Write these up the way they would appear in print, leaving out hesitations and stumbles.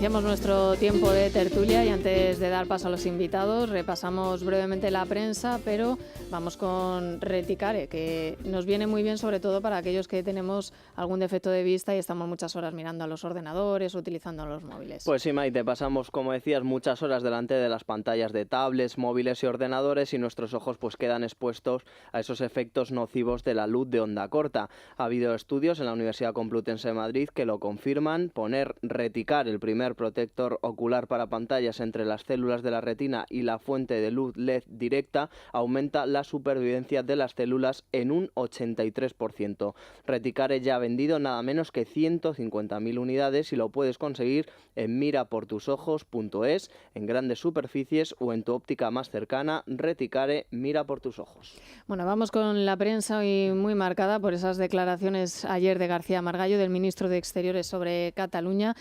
Iniciamos nuestro tiempo de tertulia y antes de dar paso a los invitados repasamos brevemente la prensa, pero vamos con Reticare, que nos viene muy bien sobre todo para aquellos que tenemos algún defecto de vista y estamos muchas horas mirando a los ordenadores o utilizando los móviles. Pues sí, Maite, pasamos, como decías, muchas horas delante de las pantallas de tablets, móviles y ordenadores y nuestros ojos pues quedan expuestos a esos efectos nocivos de la luz de onda corta. Ha habido estudios en la Universidad Complutense de Madrid que lo confirman. Poner Reticare, el primer protector ocular para pantallas entre las células de la retina y la fuente de luz LED directa, aumenta la supervivencia de las células en un 83%. Reticare ya ha vendido nada menos que 150.000 unidades y lo puedes conseguir en miraportusojos.es, en grandes superficies o en tu óptica más cercana. Reticare, mira por tus ojos. Bueno, vamos con la prensa hoy muy marcada por esas declaraciones ayer de García Margallo, del ministro de Exteriores, sobre Cataluña.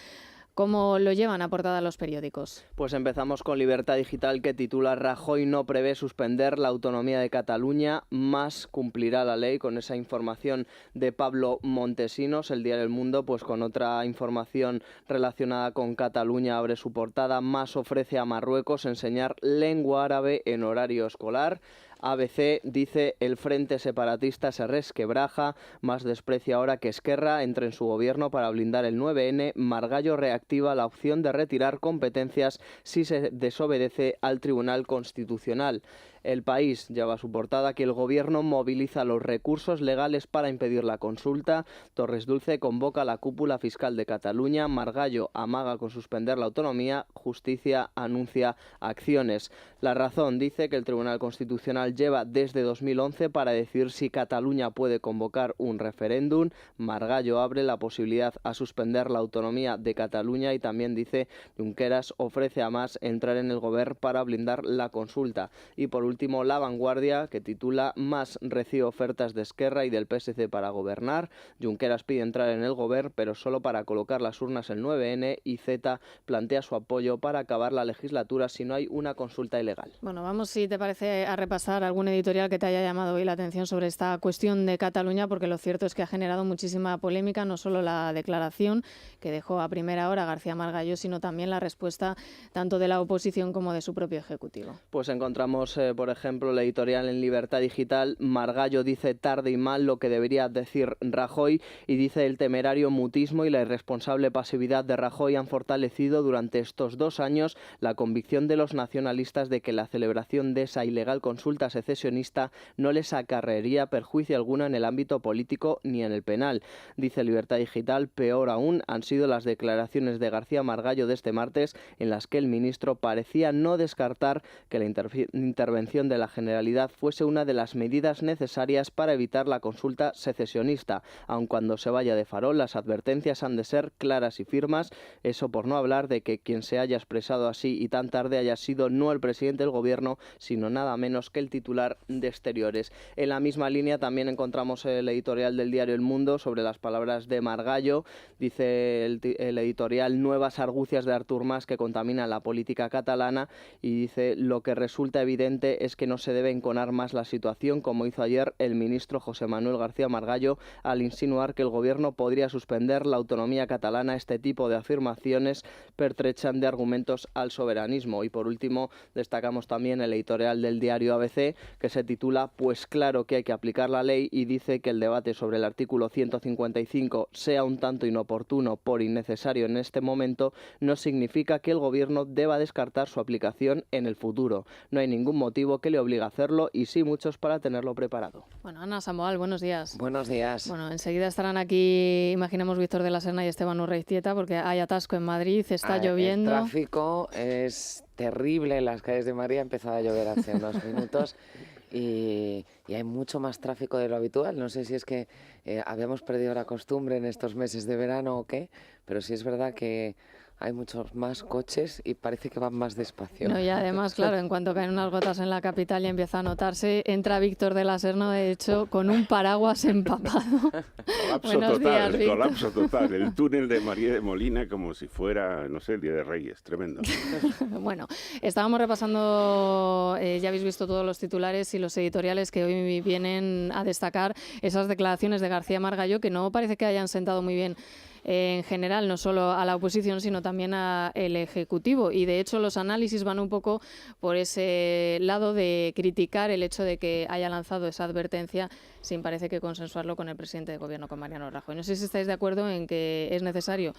¿Cómo lo llevan a portada los periódicos? Pues empezamos con Libertad Digital, que titula: Rajoy no prevé suspender la autonomía de Cataluña, más cumplirá la ley. Con esa información de Pablo Montesinos, el diario El Mundo, pues con otra información relacionada con Cataluña, abre su portada: más ofrece a Marruecos enseñar lengua árabe en horario escolar. ABC dice: el frente separatista se resquebraja, más desprecia ahora que Esquerra entre en su gobierno para blindar el 9N. Margallo reactiva la opción de retirar competencias si se desobedece al Tribunal Constitucional. El País lleva a su portada que el gobierno moviliza los recursos legales para impedir la consulta. Torres Dulce convoca a la cúpula fiscal de Cataluña. Margallo amaga con suspender la autonomía. Justicia anuncia acciones. La Razón dice que el Tribunal Constitucional lleva desde 2011 para decidir si Cataluña puede convocar un referéndum. Margallo abre la posibilidad a suspender la autonomía de Cataluña y también dice: Junqueras ofrece a Mas entrar en el gobierno para blindar la consulta. Y por último, La Vanguardia, que titula: Mas recibe ofertas de Esquerra y del PSC para gobernar. Junqueras pide entrar en el gobierno, pero solo para colocar las urnas el 9N, y Z plantea su apoyo para acabar la legislatura si no hay una consulta ilegal. Bueno, vamos, si te parece, a repasar algún editorial que te haya llamado hoy la atención sobre esta cuestión de Cataluña, porque lo cierto es que ha generado muchísima polémica, no solo la declaración que dejó a primera hora García Margallo, sino también la respuesta tanto de la oposición como de su propio Ejecutivo. Pues encontramos, por ejemplo, la editorial en Libertad Digital: Margallo dice tarde y mal lo que debería decir Rajoy, y dice: el temerario mutismo y la irresponsable pasividad de Rajoy han fortalecido durante estos 2 años la convicción de los nacionalistas de que la celebración de esa ilegal consulta secesionista no les acarrearía perjuicio alguno en el ámbito político ni en el penal. Dice Libertad Digital: peor aún han sido las declaraciones de García Margallo de este martes, en las que el ministro parecía no descartar que la intervención de la Generalidad fuese una de las medidas necesarias para evitar la consulta secesionista. Aun cuando se vaya de farol, las advertencias han de ser claras y firmes. Eso por no hablar de que quien se haya expresado así y tan tarde haya sido no el presidente del gobierno, sino nada menos que el titular de Exteriores. En la misma línea también encontramos el editorial del diario El Mundo sobre las palabras de Margallo. Dice el editorial: nuevas argucias de Artur Mas que contaminan la política catalana, y dice: lo que resulta evidente es que no se debe enconar más la situación, como hizo ayer el ministro José Manuel García Margallo al insinuar que el gobierno podría suspender la autonomía catalana. Este tipo de afirmaciones pertrechan de argumentos al soberanismo. Y por último, destacamos también el editorial del diario ABC, que se titula: pues claro que hay que aplicar la ley, y dice que el debate sobre el artículo 155 sea un tanto inoportuno por innecesario en este momento, no significa que el gobierno deba descartar su aplicación en el futuro. No hay ningún motivo que le obligue a hacerlo, y sí muchos para tenerlo preparado. Bueno, Ana Samoal, buenos días. Buenos días. Bueno, enseguida estarán aquí, imaginamos, Víctor de la Serna y Esteban Urreiztieta, porque hay atasco en Madrid, está lloviendo. El tráfico es terrible en las calles de Madrid, ha empezado a llover hace unos minutos y hay mucho más tráfico de lo habitual. No sé si es que habíamos perdido la costumbre en estos meses de verano o qué, pero sí es verdad que hay muchos más coches y parece que van más despacio. No, y además, claro, en cuanto caen unas gotas en la capital y empieza a notarse, entra Víctor de la Serna, de hecho, con un paraguas empapado. Colapso total. El túnel de María de Molina como si fuera, no sé, el Día de Reyes. Tremendo. Bueno, estábamos repasando, ya habéis visto todos los titulares y los editoriales que hoy vienen a destacar esas declaraciones de García Margallo, que no parece que hayan sentado muy bien en general, no solo a la oposición, sino también al Ejecutivo. Y de hecho los análisis van un poco por ese lado de criticar el hecho de que haya lanzado esa advertencia sin parece que consensuarlo con el presidente de Gobierno, con Mariano Rajoy. No sé si estáis de acuerdo en que es necesario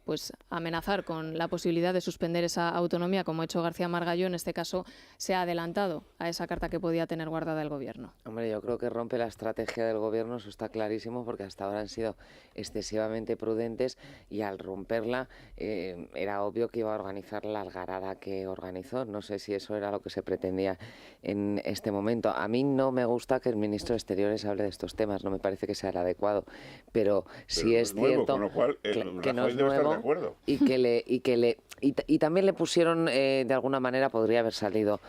pues amenazar con la posibilidad de suspender esa autonomía, como ha hecho García Margallo. En este caso se ha adelantado a esa carta que podía tener guardada el Gobierno. Hombre, yo creo que rompe la estrategia del Gobierno, eso está clarísimo, porque hasta ahora han sido excesivamente prudentes y al romperla era obvio que iba a organizar la algarada que organizó. No sé si eso era lo que se pretendía en este momento. A mí no me gusta que el ministro de Exteriores hable de estos temas, no me parece que sea el adecuado, pero sí es cierto con lo cual, que no es debe estar de nuevo acuerdo. y también le pusieron de alguna manera, podría haber salido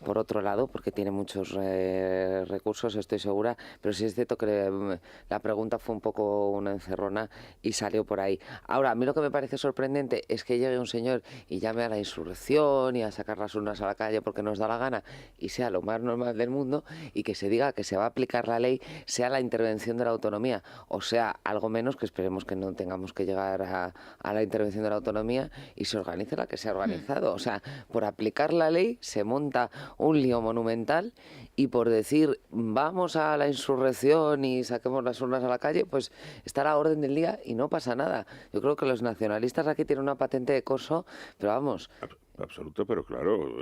por otro lado, porque tiene muchos recursos, estoy segura, pero sí es cierto que la pregunta fue un poco una encerrona y salió por ahí. Ahora, a mí lo que me parece sorprendente es que llegue un señor y llame a la insurrección y a sacar las urnas a la calle porque nos da la gana y sea lo más normal del mundo, y que se diga que se va a aplicar la ley, sea la intervención de la autonomía, o sea, algo menos, que esperemos que no tengamos que llegar a la intervención de la autonomía, y se organice la que se ha organizado. O sea, por aplicar la ley se monta un lío monumental, y por decir vamos a la insurrección y saquemos las urnas a la calle, pues está a la orden del día y no pasa nada. Yo creo que los nacionalistas aquí tienen una patente de corso, pero vamos... Absoluto, pero claro,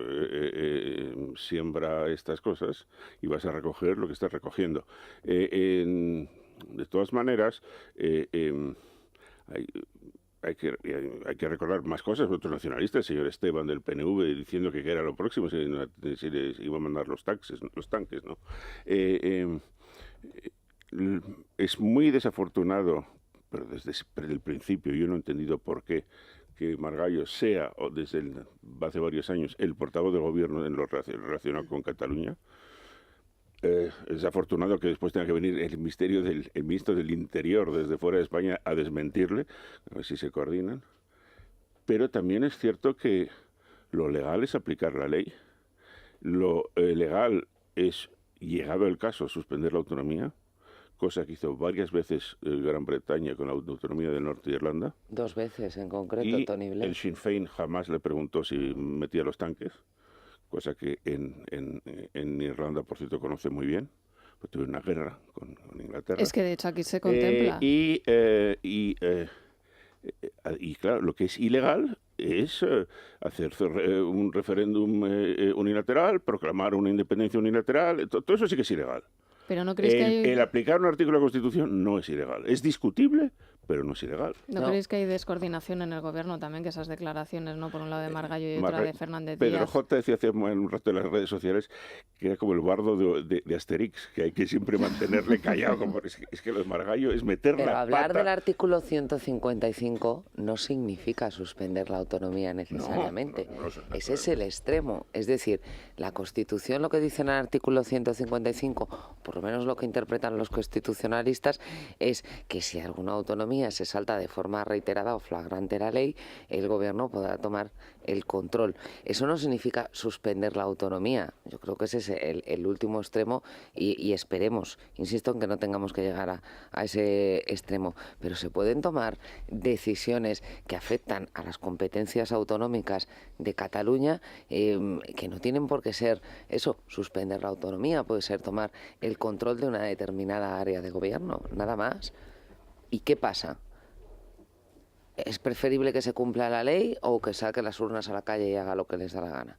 siembra estas cosas y vas a recoger lo que estás recogiendo. De todas maneras, hay que recordar más cosas. Otros nacionalistas, el señor Esteban del PNV, diciendo que era lo próximo, si les iba a mandar los tanques, ¿no? Es muy desafortunado, pero desde el principio yo no he entendido por qué, que Margallo sea, o desde hace varios años, el portavoz del Gobierno en lo relacionado con Cataluña. Es desafortunado que después tenga que venir el ministro del Interior desde fuera de España a desmentirle, a ver si se coordinan. Pero también es cierto que lo legal es aplicar la ley. Lo legal es, llegado el caso, suspender la autonomía, cosa que hizo varias veces Gran Bretaña con la autonomía del Norte de Irlanda. 2 veces en concreto, Y Tony Blair. el Sinn Féin jamás le preguntó si metía los tanques, cosa que en Irlanda, por cierto, conoce muy bien, pues tuve una guerra con Inglaterra. Es que de hecho aquí se contempla. Y claro, lo que es ilegal es hacer un referéndum unilateral, proclamar una independencia unilateral, todo eso sí que es ilegal. Pero ¿no creéis que hay... El aplicar un artículo de la Constitución no es ilegal. Es discutible, pero no es ilegal. ¿No creéis que hay descoordinación en el Gobierno también? Que esas declaraciones, ¿no? Por un lado de Margallo y otra de Fernández Díaz. Pedro J. decía hace un rato en las redes sociales que era como el bardo de Asterix, que hay que siempre mantenerle callado. Es que lo de Margallo es meter Pero la hablar pata. del artículo 155 no significa suspender la autonomía necesariamente. No, Ese es el extremo. Es decir, la Constitución, lo que dice en el artículo 155, por lo menos lo que interpretan los constitucionalistas, es que si alguna autonomía se salta de forma reiterada o flagrante la ley, el Gobierno podrá tomar el control. Eso no significa suspender la autonomía. Yo creo que ese es el último extremo y esperemos, insisto, en que no tengamos que llegar a ese extremo. Pero se pueden tomar decisiones que afectan a las competencias autonómicas de Cataluña que no tienen por qué ser eso, suspender la autonomía. Puede ser tomar el control de una determinada área de gobierno, nada más. ¿Y qué pasa? ¿Es preferible que se cumpla la ley o que saque las urnas a la calle y haga lo que les da la gana?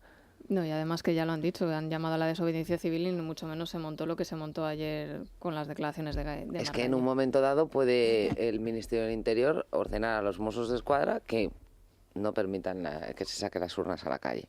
No, y además que ya lo han dicho, han llamado a la desobediencia civil y ni mucho menos se montó lo que se montó ayer con las declaraciones de Margallo. Es que en un momento dado puede el Ministerio del Interior ordenar a los Mossos de Escuadra que no permitan que se saque las urnas a la calle,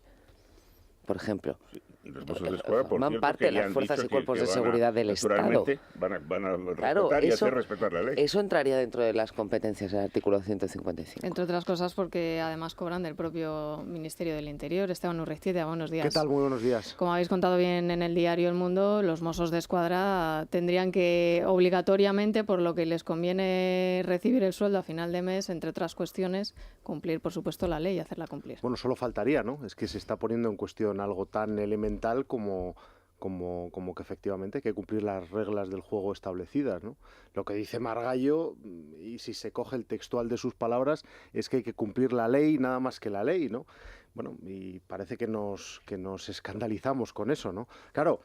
por ejemplo. Y los Mossos de Escuadra, por forman cierto, parte que de ya las han fuerzas dicho y cuerpos que de seguridad del Estado. naturalmente van a respetar y hacer respetar la ley. Eso entraría dentro de las competencias del artículo 155. Entre otras cosas porque además cobran del propio Ministerio del Interior. Esteban Urreiztieta, buenos días. ¿Qué tal? Muy buenos días. Como habéis contado bien en el diario El Mundo, los Mossos de Escuadra tendrían que obligatoriamente, por lo que les conviene recibir el sueldo a final de mes, entre otras cuestiones, cumplir, por supuesto, la ley y hacerla cumplir. Bueno, solo faltaría, ¿no? Es que se está poniendo en cuestión algo tan elemental como como que efectivamente hay que cumplir las reglas del juego establecidas, ¿no? Lo que dice Margallo, y si se coge el textual de sus palabras, es que hay que cumplir la ley, nada más que la ley, ¿no? Bueno, y parece que nos escandalizamos con eso, ¿no? Claro,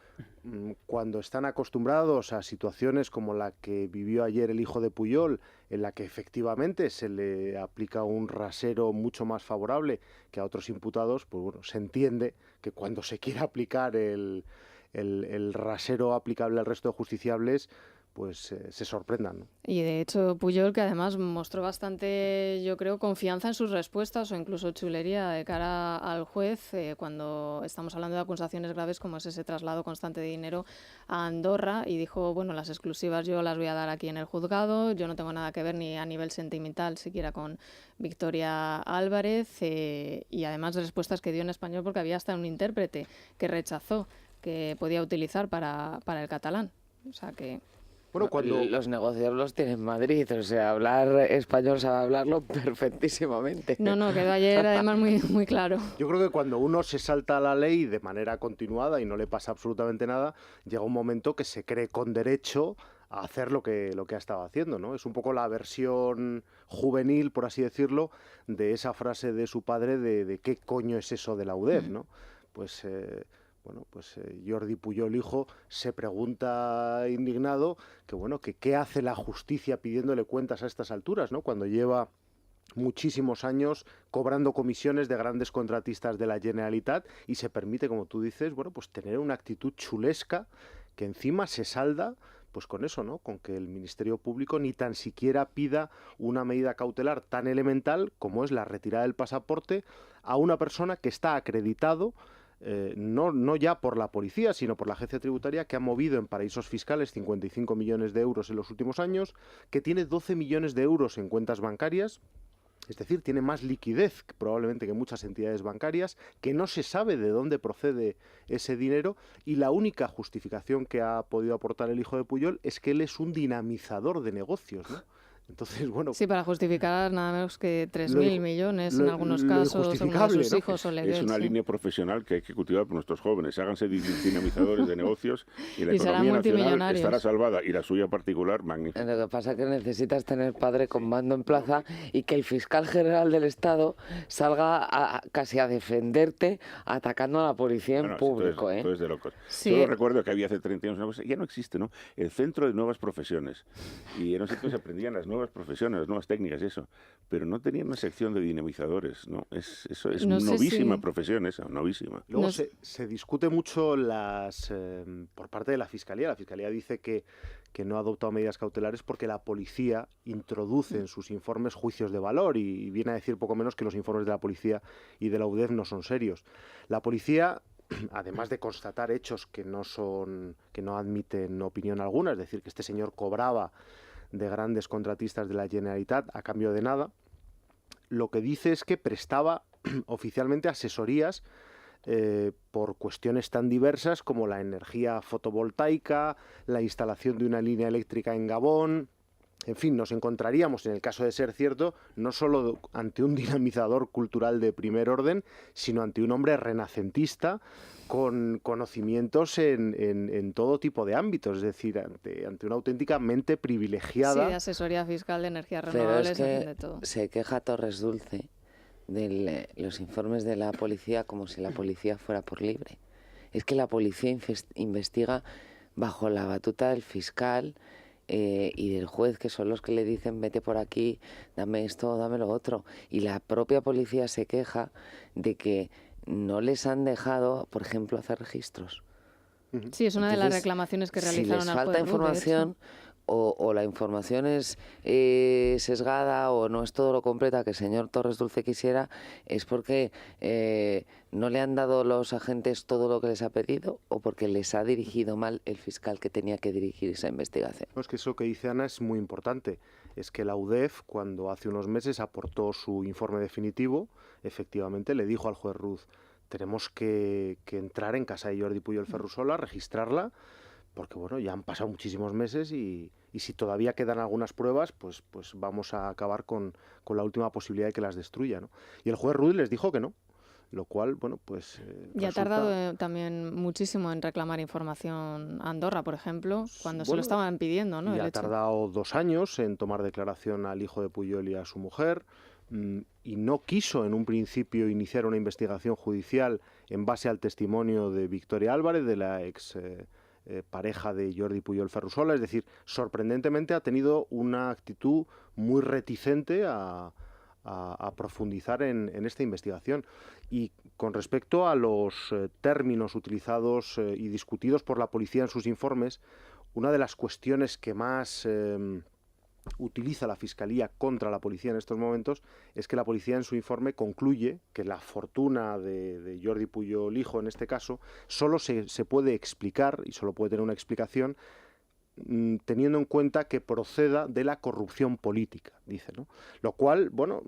cuando están acostumbrados a situaciones como la que vivió ayer el hijo de Pujol, en la que efectivamente se le aplica un rasero mucho más favorable que a otros imputados, pues bueno, se entiende que cuando se quiere aplicar el rasero aplicable al resto de justiciables, pues se sorprendan, ¿no? Y de hecho Pujol, que además mostró bastante, yo creo, confianza en sus respuestas o incluso chulería de cara al juez cuando estamos hablando de acusaciones graves como es ese traslado constante de dinero a Andorra, y dijo, bueno, las exclusivas yo las voy a dar aquí en el juzgado, yo no tengo nada que ver ni a nivel sentimental siquiera con Victoria Álvarez, y además de respuestas que dio en español porque había hasta un intérprete que rechazó que podía utilizar para el catalán. O sea que... Bueno, cuando Los negocios los tiene en Madrid, o sea, hablar español sabe hablarlo perfectísimamente. No, quedó ayer además muy claro. yo creo que cuando uno se salta la ley de manera continuada y no le pasa absolutamente nada, llega un momento que se cree con derecho a hacer lo que ha estado haciendo, ¿no? Es un poco la versión juvenil, por así decirlo, de esa frase de su padre de ¿qué coño es eso de la UDEF?, ¿no? Pues... Jordi Pujol, hijo, se pregunta indignado que qué hace la justicia pidiéndole cuentas a estas alturas, ¿no? Cuando lleva muchísimos años cobrando comisiones de grandes contratistas de la Generalitat y se permite, como tú dices, pues tener una actitud chulesca que encima se salda pues con eso, ¿no? Con que el Ministerio Público ni tan siquiera pida una medida cautelar tan elemental como es la retirada del pasaporte a una persona que está acreditado no ya por la policía, sino por la agencia tributaria, que ha movido en paraísos fiscales 55 millones de euros en los últimos años, que tiene 12 millones de euros en cuentas bancarias, es decir, tiene más liquidez probablemente que muchas entidades bancarias, que no se sabe de dónde procede ese dinero, y la única justificación que ha podido aportar el hijo de Pujol es que él es un dinamizador de negocios, ¿no? Entonces, bueno... Sí, para justificar nada menos que 3.000 millones en algunos casos, uno de sus ¿no? hijos o Es una línea profesional que hay que cultivar por nuestros jóvenes. Háganse dinamizadores de negocios y la economía nacional estará salvada, y la suya particular, magnífica. Lo que pasa es que necesitas tener padre con mando en plaza y que el fiscal general del Estado salga casi a defenderte atacando a la policía en público. Esto es de locos. Sí. Solo recuerdo que había hace 30 años una cosa, ya no existe, ¿no? El Centro de Nuevas Profesiones. Y en ese se aprendían las nuevas profesiones, las nuevas técnicas y eso, pero no tenían una sección de dinamizadores, ¿no? Eso es no novísima profesión esa, novísima. Luego se discute mucho por parte de la Fiscalía. La Fiscalía dice que no ha adoptado medidas cautelares porque la policía introduce en sus informes juicios de valor y viene a decir poco menos que los informes de la policía y de la UDEF no son serios. La policía, además de constatar hechos que no admiten opinión alguna, es decir, que este señor cobraba de grandes contratistas de la Generalitat a cambio de nada, lo que dice es que prestaba oficialmente asesorías por cuestiones tan diversas como la energía fotovoltaica, la instalación de una línea eléctrica en Gabón. En fin, nos encontraríamos, en el caso de ser cierto, no solo ante un dinamizador cultural de primer orden, sino ante un hombre renacentista con conocimientos en todo tipo de ámbitos, es decir, ante una auténtica mente privilegiada. Sí, de asesoría fiscal, de energías renovables, pero es que de todo. Se queja Torres Dulce de los informes de la policía como si la policía fuera por libre. Es que la policía investiga bajo la batuta del fiscal y del juez, que son los que le dicen vete por aquí, dame esto, dame lo otro. Y la propia policía se queja de que no les han dejado, por ejemplo, hacer registros. Sí, es una de las reclamaciones que realizaron si les al falta juez información o la información es sesgada o no es todo lo completa que el señor Torres Dulce quisiera, es porque no le han dado los agentes todo lo que les ha pedido o porque les ha dirigido mal el fiscal que tenía que dirigir esa investigación. No, es que eso que dice Ana es muy importante. Es que la UDEF, cuando hace unos meses aportó su informe definitivo, efectivamente le dijo al juez Ruz: tenemos que entrar en casa de Jordi Pujol Ferrusola, registrarla, porque bueno, ya han pasado muchísimos meses y si todavía quedan algunas pruebas, pues vamos a acabar con la última posibilidad de que las destruya, ¿no? Y el juez Ruz les dijo que no. lo cual, bueno, pues... Y ha tardado también muchísimo en reclamar información Andorra, por ejemplo, cuando se lo estaban pidiendo, ¿no? Y ha tardado 2 años en tomar declaración al hijo de Pujol y a su mujer, y no quiso en un principio iniciar una investigación judicial en base al testimonio de Victoria Álvarez, de la ex pareja de Jordi Pujol Ferrusola. Es decir, sorprendentemente ha tenido una actitud muy reticente a profundizar en esta investigación. Y con respecto a los términos utilizados y discutidos por la policía en sus informes, una de las cuestiones que más utiliza la Fiscalía contra la policía en estos momentos es que la policía en su informe concluye que la fortuna de Jordi Pujol hijo, en este caso, solo se puede explicar y solo puede tener una explicación teniendo en cuenta que proceda de la corrupción política, dice, ¿no? Lo cual, bueno,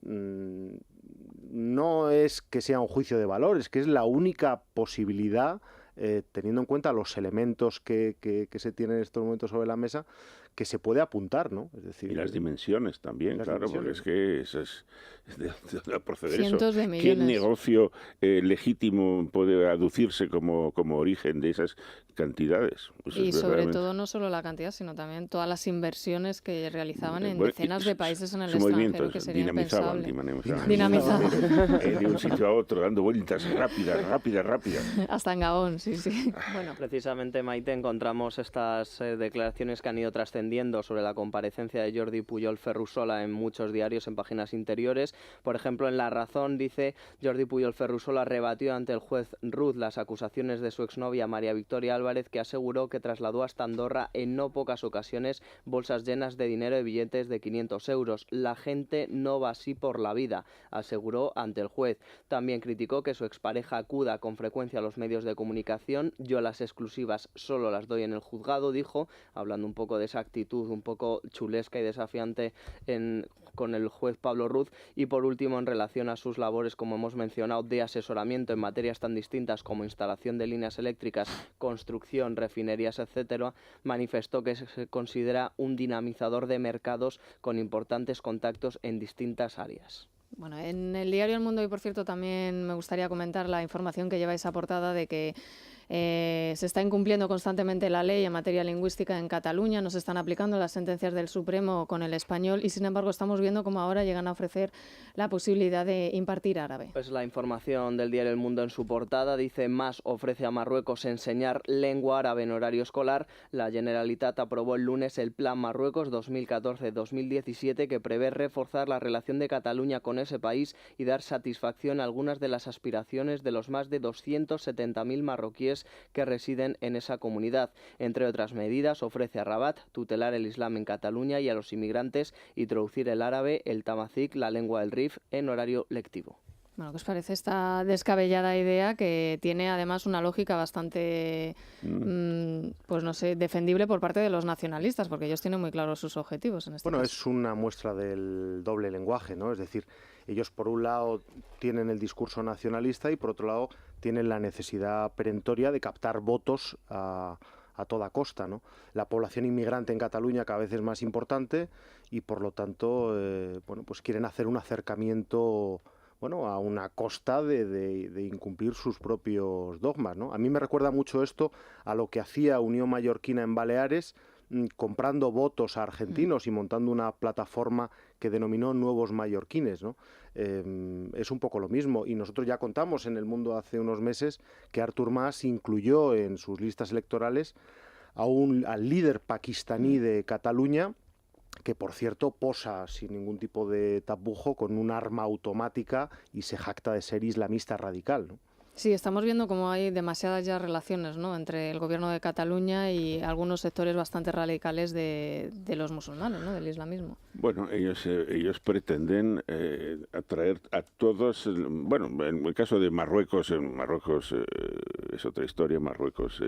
no es que sea un juicio de valor, es que es la única posibilidad, teniendo en cuenta los elementos que se tienen en estos momentos sobre la mesa, que se puede apuntar, ¿no? Es decir, y las dimensiones también, claro, porque es que eso es de proceder cientos eso. de millones. ¿Qué negocio legítimo puede aducirse como origen de esas cantidades? Pues y sobre todo no solo la cantidad, sino también todas las inversiones que realizaban en decenas de países en el extranjero, que sería impensable. Dinamizaban. De un sitio a otro, dando vueltas rápidas. Hasta en Gabón, sí. Bueno, precisamente, Maite, encontramos estas declaraciones que han ido trascendiendo sobre la comparecencia de Jordi Pujol Ferrusola en muchos diarios en páginas interiores. Por ejemplo, en La Razón dice: Jordi Pujol Ferrusola rebatió ante el juez Ruz las acusaciones de su exnovia María Victoria Álvarez, que aseguró que trasladó hasta Andorra en no pocas ocasiones bolsas llenas de dinero y billetes de 500 euros. La gente no va así por la vida, aseguró ante el juez. También criticó que su expareja acuda con frecuencia a los medios de comunicación. Yo las exclusivas solo las doy en el juzgado, dijo, hablando un poco de esa actitud un poco chulesca y desafiante con el juez Pablo Ruz. Y por último, en relación a sus labores, como hemos mencionado, de asesoramiento en materias tan distintas como instalación de líneas eléctricas, construcción, refinerías, etcétera, manifestó que se considera un dinamizador de mercados con importantes contactos en distintas áreas. Bueno, en el diario El Mundo, y por cierto, también me gustaría comentar la información que lleva esa portada de que se está incumpliendo constantemente la ley en materia lingüística en Cataluña, no se están aplicando las sentencias del Supremo con el español y, sin embargo, estamos viendo cómo ahora llegan a ofrecer la posibilidad de impartir árabe. Pues la información del diario El Mundo en su portada dice: Mas ofrece a Marruecos enseñar lengua árabe en horario escolar. La Generalitat aprobó el lunes el Plan Marruecos 2014-2017 que prevé reforzar la relación de Cataluña con ese país y dar satisfacción a algunas de las aspiraciones de los más de 270.000 marroquíes que residen en esa comunidad. Entre otras medidas, ofrece a Rabat tutelar el Islam en Cataluña y a los inmigrantes introducir el árabe, el tamazic, la lengua del Rif, en horario lectivo. Bueno, ¿qué os parece esta descabellada idea que tiene además una lógica bastante, pues no sé, defendible por parte de los nacionalistas, porque ellos tienen muy claros sus objetivos en este caso? Es una muestra del doble lenguaje, ¿no? Es decir, ellos por un lado tienen el discurso nacionalista y por otro lado tienen la necesidad perentoria de captar votos a toda costa, ¿no? La población inmigrante en Cataluña cada vez es más importante y por lo tanto, pues quieren hacer un acercamiento a una costa de incumplir sus propios dogmas, ¿no? A mí me recuerda mucho esto a lo que hacía Unión Mallorquina en Baleares, comprando votos a argentinos y montando una plataforma que denominó Nuevos Mallorquines, ¿no? Es un poco lo mismo, y nosotros ya contamos en El Mundo hace unos meses que Artur Mas incluyó en sus listas electorales al líder pakistaní de Cataluña, que por cierto posa sin ningún tipo de tapujo con un arma automática y se jacta de ser islamista radical, ¿no? Sí, estamos viendo cómo hay demasiadas ya relaciones, ¿no?, entre el gobierno de Cataluña y algunos sectores bastante radicales de los musulmanes, ¿no?, del islamismo. Bueno, ellos pretenden atraer a todos. Bueno, en el caso de Marruecos, es otra historia. Marruecos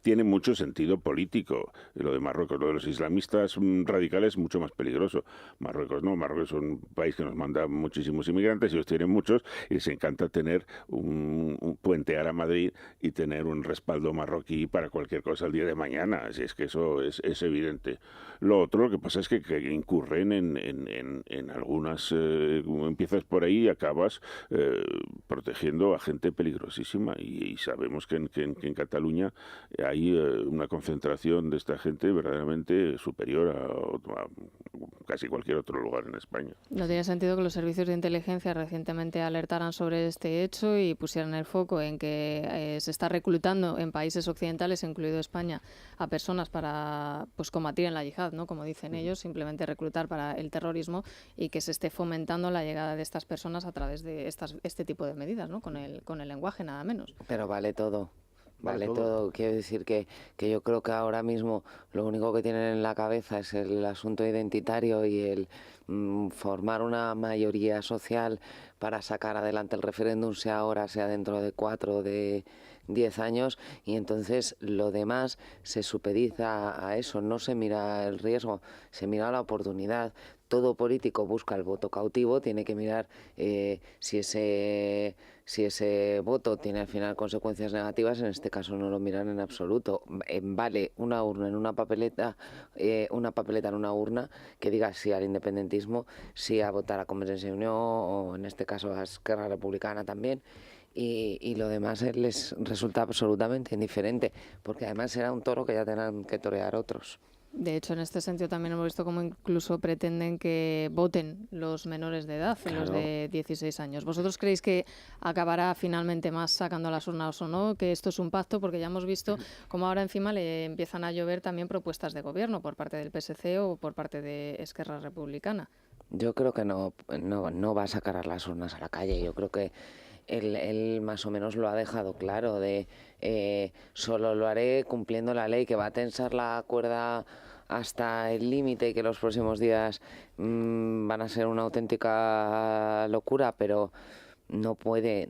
tiene mucho sentido político. Lo de Marruecos, lo de los islamistas radicales, es mucho más peligroso. Marruecos no, Marruecos es un país que nos manda muchísimos inmigrantes, ellos tienen muchos, y les encanta tener un puentear a Madrid y tener un respaldo marroquí para cualquier cosa el día de mañana. Así es que eso es evidente. Lo otro, lo que pasa es que incurren en algunas... empiezas por ahí y acabas protegiendo a gente peligrosísima. Y sabemos que en Cataluña hay una concentración de esta gente verdaderamente superior a casi cualquier otro lugar en España. No tiene sentido que los servicios de inteligencia recientemente alertaran sobre este hecho y pusieran el foco en que se está reclutando en países occidentales, incluido España, a personas para combatir en la yihad, ¿no? Como dicen ellos, simplemente reclutar para el terrorismo, y que se esté fomentando la llegada de estas personas a través de este tipo de medidas, ¿no? Con el lenguaje, nada menos. Pero vale todo. Vale todo. Quiero decir que yo creo que ahora mismo lo único que tienen en la cabeza es el asunto identitario y el formar una mayoría social para sacar adelante el referéndum, sea ahora, sea dentro de 4 o de 10 años, y entonces lo demás se supediza a eso, no se mira el riesgo, se mira la oportunidad. Todo político busca el voto cautivo, tiene que mirar si ese voto tiene al final consecuencias negativas. En este caso no lo miran en absoluto. Vale una urna en una papeleta en una urna que diga sí al independentismo, sí a votar a Convergencia y Unió, o en este caso a Esquerra Republicana también. Y lo demás les resulta absolutamente indiferente, porque además será un toro que ya tendrán que torear otros. De hecho, en este sentido también hemos visto cómo incluso pretenden que voten los menores de edad, Claro. los de 16 años. ¿Vosotros creéis que acabará finalmente más sacando a las urnas o no? ¿Que esto es un pacto? Porque ya hemos visto cómo ahora encima le empiezan a llover también propuestas de gobierno por parte del PSC o por parte de Esquerra Republicana. Yo creo que no va a sacar a las urnas a la calle. Yo creo que él más o menos lo ha dejado claro, de solo lo haré cumpliendo la ley, que va a tensar la cuerda hasta el límite y que los próximos días van a ser una auténtica locura, pero no puede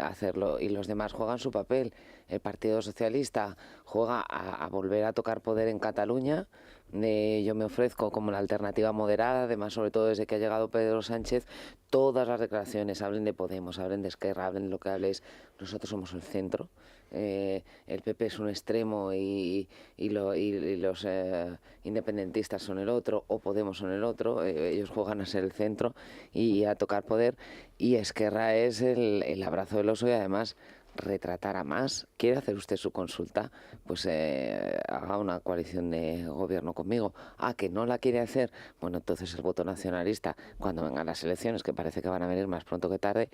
hacerlo, y los demás juegan su papel. El Partido Socialista juega a volver a tocar poder en Cataluña. Yo me ofrezco como la alternativa moderada, además, sobre todo desde que ha llegado Pedro Sánchez. Todas las declaraciones, hablen de Podemos, hablen de Esquerra, hablen de lo que habléis, nosotros somos el centro. El PP es un extremo y los independentistas son el otro, o Podemos son el otro. Ellos juegan a ser el centro y a tocar poder, y Esquerra es el abrazo del oso, y además retratar a más. ¿Quiere hacer usted su consulta? Pues haga una coalición de gobierno conmigo. ¿Que no la quiere hacer? Bueno, entonces el voto nacionalista, cuando vengan las elecciones, que parece que van a venir más pronto que tarde,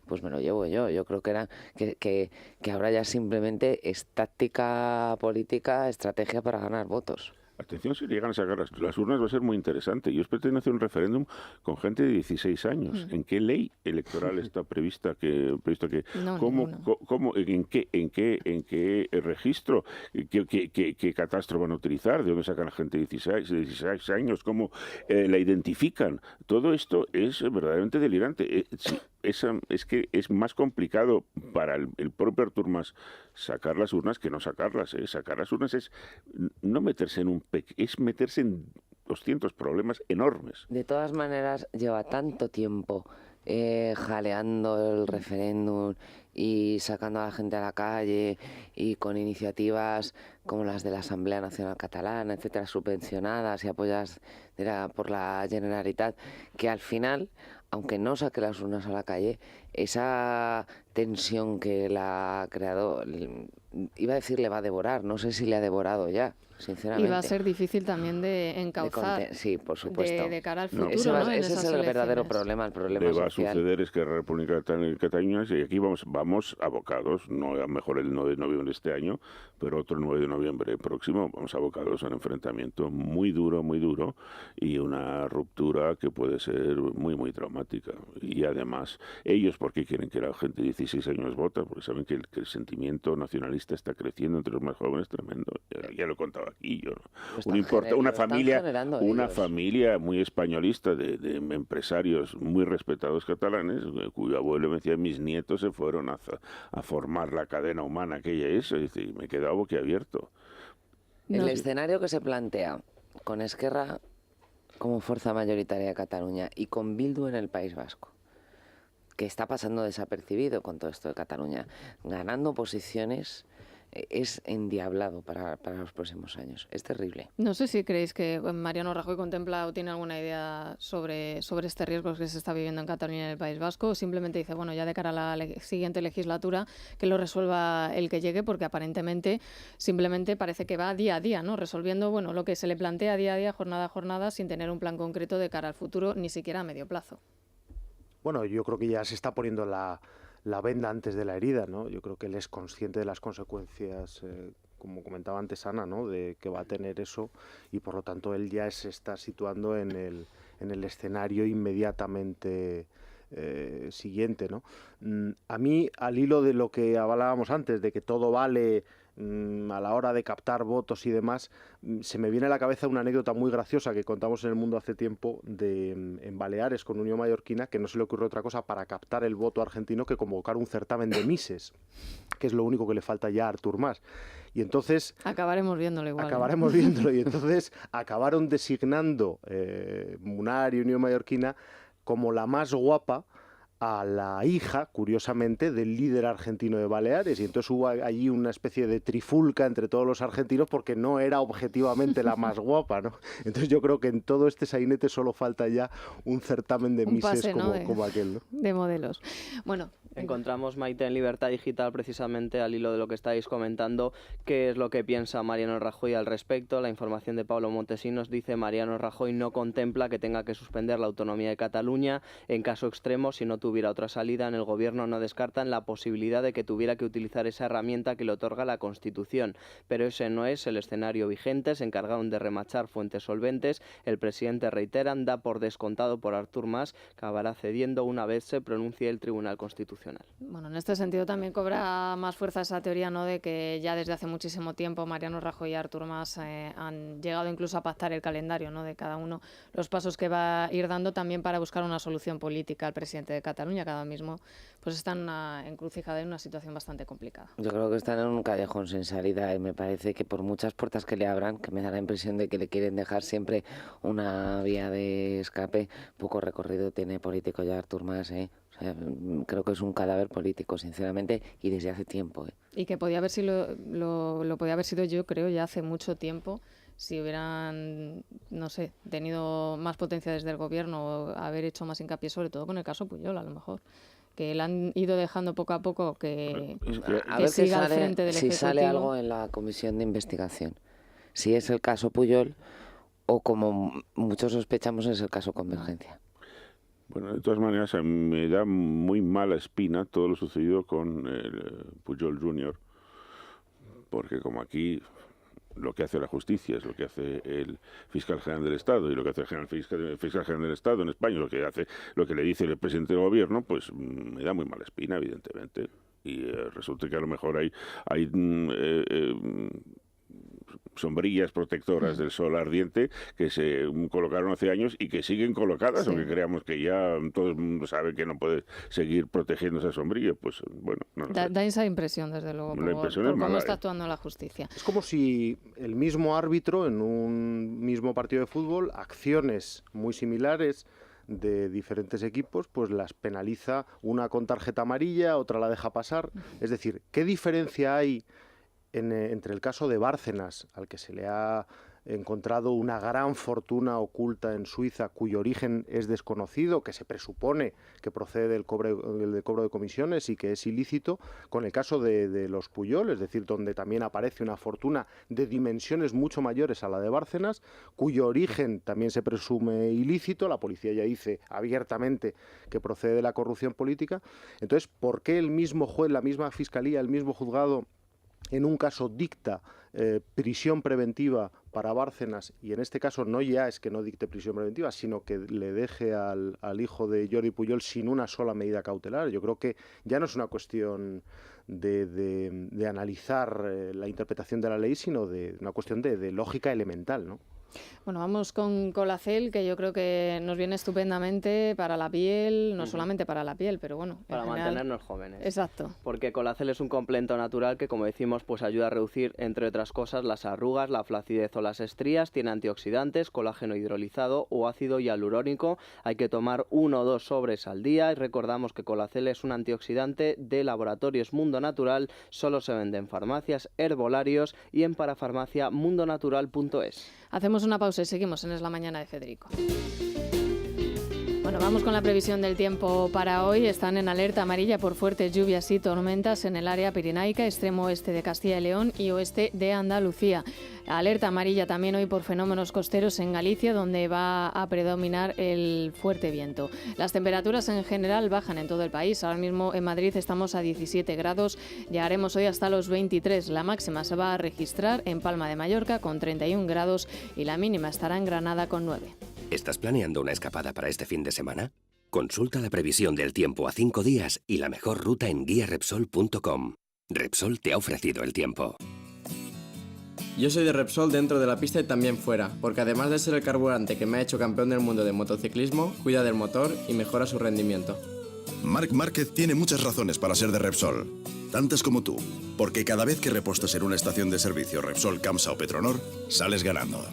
pues me lo llevo yo. Yo creo que ahora ya simplemente es táctica política, estrategia para ganar votos. Atención, si llegan a sacar las urnas va a ser muy interesante. Ellos pretenden hacer un referéndum con gente de 16 años. ¿En qué ley electoral está previsto que No, en qué registro, qué catastro van a utilizar, de dónde sacan a gente de 16 años, cómo la identifican? Todo esto es verdaderamente delirante. Es que es más complicado para el propio Artur Mas sacar las urnas que no sacarlas. Sacar las urnas es no meterse es meterse en 200 problemas enormes. De todas maneras, lleva tanto tiempo jaleando el referéndum y sacando a la gente a la calle, y con iniciativas como las de la Asamblea Nacional Catalana, etcétera, subvencionadas y apoyadas por la Generalitat, que al final, aunque no saque las urnas a la calle, esa tensión que la ha creado, iba a decir le va a devorar, no sé si le ha devorado ya, sinceramente. Y va a ser difícil también de encauzar. Sí, por supuesto. De cara al futuro, Ese en esas es el verdadero elecciones. problema, el problema Le va social. a suceder es que la República Cataluña, y aquí vamos abocados, no a mejor el 9 de noviembre de este año, pero otro 9 de noviembre próximo, vamos abocados a un enfrentamiento muy duro, y una ruptura que puede ser muy, muy traumática. Y además, ellos, ¿por qué quieren que la gente de 16 años vota? Porque saben que el sentimiento nacionalista está creciendo entre los más jóvenes, tremendo. Ya lo he contado aquí yo. Una familia muy españolista de empresarios muy respetados catalanes, cuyo abuelo me decía, mis nietos se fueron a formar la cadena humana aquella es, y me he quedado boquiabierto. El escenario que se plantea con Esquerra como fuerza mayoritaria de Cataluña y con Bildu en el País Vasco, que está pasando desapercibido con todo esto de Cataluña, ganando posiciones, es endiablado para los próximos años. Es terrible. No sé si creéis que Mariano Rajoy contempla o tiene alguna idea sobre este riesgo que se está viviendo en Cataluña y en el País Vasco, o simplemente dice, bueno, ya de cara a la siguiente legislatura, que lo resuelva el que llegue, porque aparentemente simplemente parece que va día a día, ¿no? Resolviendo, bueno, lo que se le plantea día a día, jornada a jornada, sin tener un plan concreto de cara al futuro, ni siquiera a medio plazo. Bueno, yo creo que ya se está poniendo la venda antes de la herida, ¿no? Yo creo que él es consciente de las consecuencias, como comentaba antes Ana, ¿no? De que va a tener eso, y por lo tanto él ya se está situando en el escenario inmediatamente siguiente, ¿no? A mí, al hilo de lo que hablábamos antes, de que todo vale a la hora de captar votos y demás, se me viene a la cabeza una anécdota muy graciosa que contamos en El Mundo hace tiempo en Baleares con Unión Mallorquina, que no se le ocurrió otra cosa para captar el voto argentino que convocar un certamen de Misses, que es lo único que le falta ya a Artur Mas. Y entonces... Acabaremos viéndolo igual. Acabaremos viéndolo, y entonces acabaron designando Munar y Unión Mallorquina como la más guapa a la hija, curiosamente, del líder argentino de Baleares, y entonces hubo allí una especie de trifulca entre todos los argentinos porque no era objetivamente la más guapa, ¿no? Entonces yo creo que en todo este sainete solo falta ya un certamen de Misses como aquel, ¿no? De modelos. Bueno, encontramos, Maite, en Libertad Digital, precisamente al hilo de lo que estáis comentando, qué es lo que piensa Mariano Rajoy al respecto. La información de Pablo Montesinos dice: Mariano Rajoy no contempla que tenga que suspender la autonomía de Cataluña. En caso extremo, si no tuviera otra salida, en el gobierno no descartan la posibilidad de que tuviera que utilizar esa herramienta que le otorga la Constitución. Pero ese no es el escenario vigente. Se encargaron de remachar fuentes solventes. El presidente, reiteran, da por descontado por Artur Mas, que acabará cediendo una vez se pronuncie el Tribunal Constitucional. Bueno, en este sentido también cobra más fuerza esa teoría, ¿no?, de que ya desde hace muchísimo tiempo Mariano Rajoy y Artur Mas han llegado incluso a pactar el calendario, ¿no?, de cada uno, los pasos que va a ir dando también para buscar una solución política al presidente de Cataluña, que ahora mismo pues está en una encrucijada, en una situación bastante complicada. Yo creo que están en un callejón sin salida, y me parece que por muchas puertas que le abran, que me da la impresión de que le quieren dejar siempre una vía de escape, poco recorrido tiene político ya Artur Mas, creo que es un cadáver político, sinceramente, y desde hace tiempo. Y que podía haber sido, lo podía haber sido, yo creo, ya hace mucho tiempo, si hubieran, no sé, tenido más potencia desde el gobierno, o haber hecho más hincapié, sobre todo con el caso Pujol, a lo mejor. Que le han ido dejando poco a poco que siga al frente del Ejecutivo. Si sale algo en la comisión de investigación, si es el caso Pujol, o como muchos sospechamos es el caso Convergencia. Bueno, de todas maneras, me da muy mala espina todo lo sucedido con el Pujol Jr., porque como aquí lo que hace la justicia es lo que hace el fiscal general del Estado, y lo que hace el fiscal general del Estado en España, lo que le dice el presidente del gobierno, pues me da muy mala espina, evidentemente. Y resulta que a lo mejor hay sombrillas protectoras del sol ardiente que se colocaron hace años y que siguen colocadas, aunque creamos que ya todo el mundo sabe que no puede seguir protegiendo esa sombrilla. Pues bueno, no lo sé. Da esa impresión, desde luego, por cómo está actuando la justicia. Es como si el mismo árbitro en un mismo partido de fútbol, acciones muy similares de diferentes equipos, pues las penaliza, una con tarjeta amarilla, otra la deja pasar. Es decir, ¿qué diferencia hay entre el caso de Bárcenas, al que se le ha encontrado una gran fortuna oculta en Suiza, cuyo origen es desconocido, que se presupone que procede del cobro de comisiones y que es ilícito, con el caso de los Pujol, es decir, donde también aparece una fortuna de dimensiones mucho mayores a la de Bárcenas, cuyo origen también se presume ilícito, la policía ya dice abiertamente que procede de la corrupción política? Entonces, ¿por qué el mismo juez, la misma fiscalía, el mismo juzgado, en un caso dicta prisión preventiva para Bárcenas, y en este caso no ya es que no dicte prisión preventiva, sino que le deje al hijo de Jordi Pujol sin una sola medida cautelar? Yo creo que ya no es una cuestión de analizar la interpretación de la ley, sino de una cuestión de lógica elemental, ¿no? Bueno, vamos con Colacel, que yo creo que nos viene estupendamente para la piel, no solamente para la piel, pero bueno, para mantenernos jóvenes. Exacto. Porque Colacel es un complemento natural que, como decimos, pues ayuda a reducir, entre otras cosas, las arrugas, la flacidez o las estrías. Tiene antioxidantes, colágeno hidrolizado o ácido hialurónico. Hay que tomar 1 o 2 sobres al día. Y recordamos que Colacel es un antioxidante de Laboratorios Mundo Natural. Solo se vende en farmacias, herbolarios y en parafarmacia mundonatural.es. Hacemos una pausa y seguimos en Es la Mañana de Federico. Bueno, vamos con la previsión del tiempo para hoy. Están en alerta amarilla por fuertes lluvias y tormentas en el área pirenaica, extremo oeste de Castilla y León y oeste de Andalucía. Alerta amarilla también hoy por fenómenos costeros en Galicia, donde va a predominar el fuerte viento. Las temperaturas en general bajan en todo el país. Ahora mismo en Madrid estamos a 17 grados, llegaremos hoy hasta los 23. La máxima se va a registrar en Palma de Mallorca con 31 grados y la mínima estará en Granada con 9. ¿Estás planeando una escapada para este fin de semana? Consulta la previsión del tiempo a 5 días y la mejor ruta en guiarepsol.com. Repsol te ha ofrecido el tiempo. Yo soy de Repsol dentro de la pista y también fuera, porque además de ser el carburante que me ha hecho campeón del mundo de motociclismo, cuida del motor y mejora su rendimiento. Marc Márquez tiene muchas razones para ser de Repsol, tantas como tú, porque cada vez que repostas en una estación de servicio Repsol, Camsa o Petronor, sales ganando.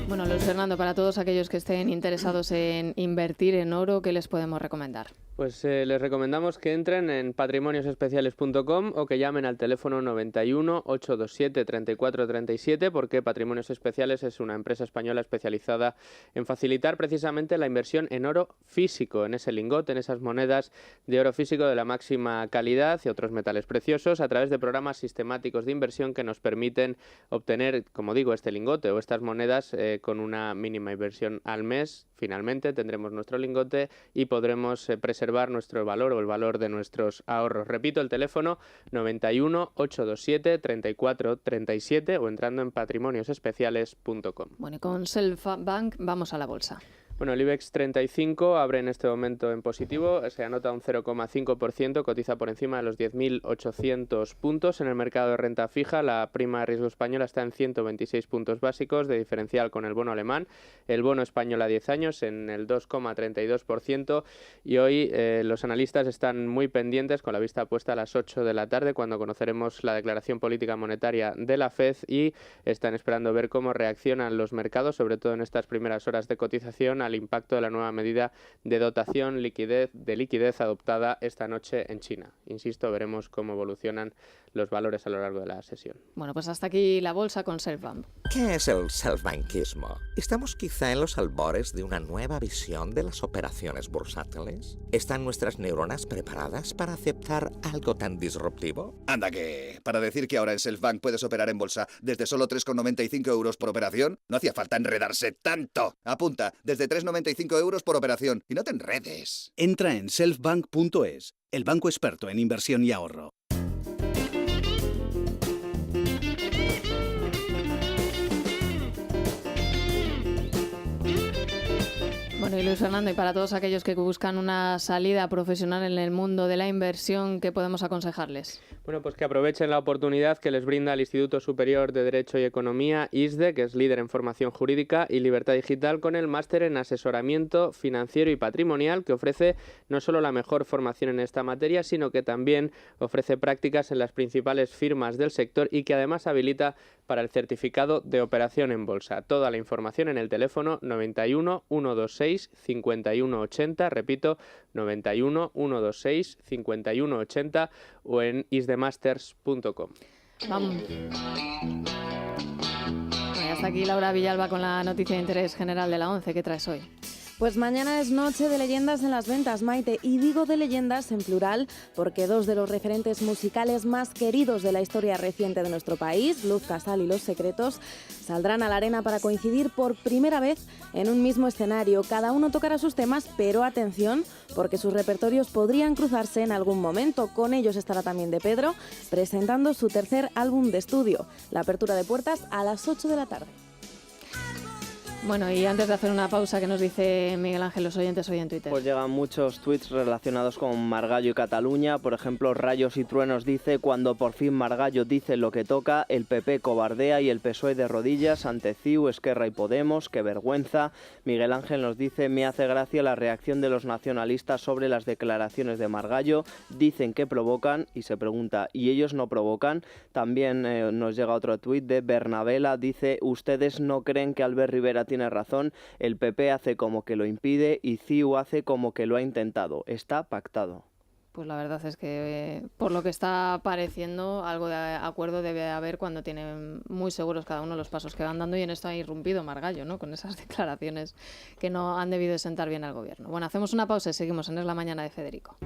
Bueno, Luis Fernando, para todos aquellos que estén interesados en invertir en oro, ¿qué les podemos recomendar? Pues les recomendamos que entren en patrimoniosespeciales.com o que llamen al teléfono 91 827 3437, porque Patrimonios Especiales es una empresa española especializada en facilitar precisamente la inversión en oro físico, en ese lingote, en esas monedas de oro físico de la máxima calidad y otros metales preciosos, a través de programas sistemáticos de inversión que nos permiten obtener, como digo, este lingote o estas monedas con una mínima inversión al mes. Finalmente tendremos nuestro lingote y podremos preservar nuestro valor o el valor de nuestros ahorros. Repito, el teléfono 91 827 3437 o entrando en patrimoniosespeciales.com. Bueno, y con Selfbank vamos a la bolsa. Bueno, el IBEX 35 abre en este momento en positivo, se anota un 0,5%, cotiza por encima de los 10.800 puntos. En el mercado de renta fija, la prima de riesgo española está en 126 puntos básicos, de diferencial con el bono alemán. El bono español a 10 años en el 2,32%. Y hoy los analistas están muy pendientes, con la vista puesta a las 8 de la tarde, cuando conoceremos la declaración política monetaria de la FED, y están esperando ver cómo reaccionan los mercados, sobre todo en estas primeras horas de cotización, al impacto de la nueva medida de dotación de liquidez adoptada esta noche en China. Insisto, veremos cómo evolucionan los valores a lo largo de la sesión. Bueno, pues hasta aquí la bolsa con Selfbank. ¿Qué es el selfbankismo? ¿Estamos quizá en los albores de una nueva visión de las operaciones bursátiles? ¿Están nuestras neuronas preparadas para aceptar algo tan disruptivo? Anda que, para decir que ahora en Selfbank puedes operar en bolsa desde solo 3,95 euros por operación, no hacía falta enredarse tanto. Apunta, desde 3,95 euros por operación y no te enredes. Entra en selfbank.es, el banco experto en inversión y ahorro. Bueno, y Luis Fernando, y para todos aquellos que buscan una salida profesional en el mundo de la inversión, ¿qué podemos aconsejarles? Bueno, pues que aprovechen la oportunidad que les brinda el Instituto Superior de Derecho y Economía, ISDE, que es líder en formación jurídica y libertad digital, con el máster en asesoramiento financiero y patrimonial, que ofrece no solo la mejor formación en esta materia, sino que también ofrece prácticas en las principales firmas del sector y que además habilita para el certificado de operación en bolsa. Toda la información en el teléfono 91 126 5180, repito, 91 126 5180 o en isdemasters.com. Vamos. Y hasta aquí Laura Villalba con la noticia de interés general de la 11. ¿Qué traes hoy? Pues mañana es noche de leyendas en las ventas, Maite, y digo de leyendas en plural porque dos de los referentes musicales más queridos de la historia reciente de nuestro país, Luz Casal y Los Secretos, saldrán a la arena para coincidir por primera vez en un mismo escenario. Cada uno tocará sus temas, pero atención, porque sus repertorios podrían cruzarse en algún momento. Con ellos estará también De Pedro, presentando su tercer álbum de estudio. La apertura de puertas a las 8 de la tarde. Bueno, y antes de hacer una pausa, ¿qué nos dice Miguel Ángel, los oyentes hoy en Twitter? Pues llegan muchos tweets relacionados con Margallo y Cataluña. Por ejemplo, Rayos y Truenos dice: cuando por fin Margallo dice lo que toca, el PP cobardea y el PSOE de rodillas ante CiU, Esquerra y Podemos. ¡Qué vergüenza! Miguel Ángel nos dice: me hace gracia la reacción de los nacionalistas sobre las declaraciones de Margallo. Dicen que provocan y se pregunta: ¿y ellos no provocan? También nos llega otro tuit de Bernabela. Dice: ustedes no creen que Albert Rivera tiene razón, el PP hace como que lo impide y CiU hace como que lo ha intentado. Está pactado. Pues la verdad es que, por lo que está pareciendo, algo de acuerdo debe haber cuando tienen muy seguros cada uno los pasos que van dando, y en esto ha irrumpido Margallo, ¿no?, con esas declaraciones que no han debido de sentar bien al gobierno. Bueno, hacemos una pausa y seguimos en Es la Mañana de Federico.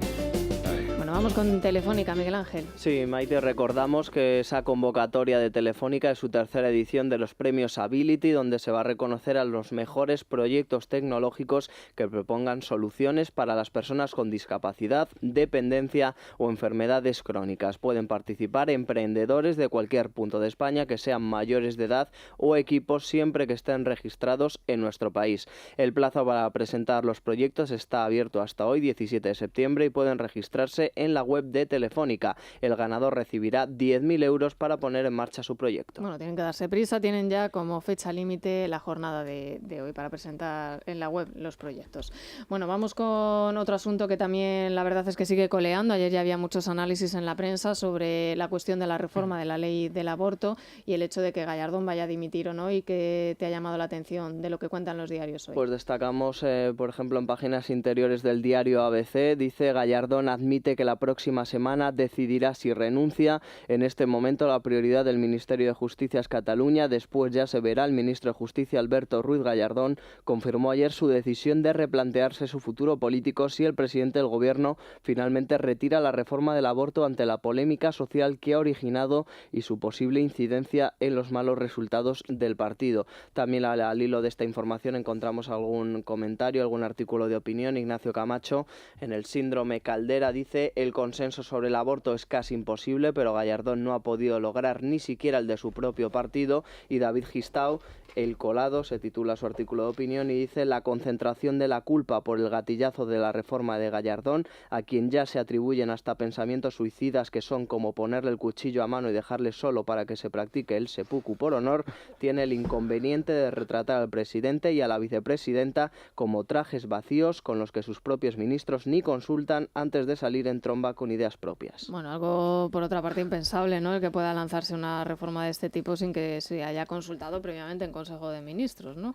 Bueno, vamos con Telefónica, Miguel Ángel. Sí, Maite, recordamos que esa convocatoria de Telefónica es su tercera edición de los premios Ability, donde se va a reconocer a los mejores proyectos tecnológicos que propongan soluciones para las personas con discapacidad, dependencia o enfermedades crónicas. Pueden participar emprendedores de cualquier punto de España que sean mayores de edad o equipos, siempre que estén registrados en nuestro país. El plazo para presentar los proyectos está abierto hasta hoy, 17 de septiembre, y pueden registrarse en la web de Telefónica. El ganador recibirá 10.000 euros para poner en marcha su proyecto. Bueno, tienen que darse prisa, tienen ya como fecha límite la jornada de hoy para presentar en la web los proyectos. Bueno, vamos con otro asunto que también la verdad es que sigue coleando. Ayer ya había muchos análisis en la prensa sobre la cuestión de la reforma de la ley del aborto y el hecho de que Gallardón vaya a dimitir o no, y que te ha llamado la atención de lo que cuentan los diarios hoy. Pues destacamos, por ejemplo, en páginas interiores del diario ABC, dice: Gallardón admite que la próxima semana decidirá si renuncia. En este momento la prioridad del Ministerio de Justicia es Cataluña, después ya se verá. El ministro de Justicia, Alberto Ruiz Gallardón, confirmó ayer su decisión de replantearse su futuro político si el presidente del gobierno finalmente retira la reforma del aborto ante la polémica social que ha originado y su posible incidencia en los malos resultados del partido. También al hilo de esta información encontramos algún comentario, algún artículo de opinión. Ignacio Camacho, en el síndrome Caldera, dice: el consenso sobre el aborto es casi imposible, pero Gallardón no ha podido lograr ni siquiera el de su propio partido. Y David Gistau, El Colado, se titula su artículo de opinión y dice: la concentración de la culpa por el gatillazo de la reforma de Gallardón, a quien ya se atribuyen hasta pensamientos suicidas que son como ponerle el cuchillo a mano y dejarle solo para que se practique el seppuku por honor, tiene el inconveniente de retratar al presidente y a la vicepresidenta como trajes vacíos con los que sus propios ministros ni consultan antes de salir en tromba con ideas propias. Bueno, algo por otra parte impensable, ¿no?, el que pueda lanzarse una reforma de este tipo sin que se haya consultado previamente en Consejo de Ministros, ¿no?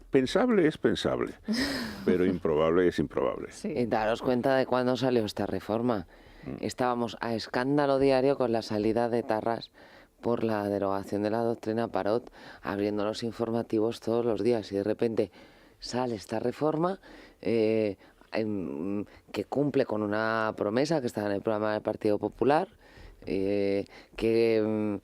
Pensable es pensable, pero improbable es improbable. Sí. Daros cuenta de cuándo salió esta reforma. Estábamos a escándalo diario con la salida de Tarras por la derogación de la doctrina Parot, abriendo los informativos todos los días, y de repente sale esta reforma que cumple con una promesa que estaba en el programa del Partido Popular, que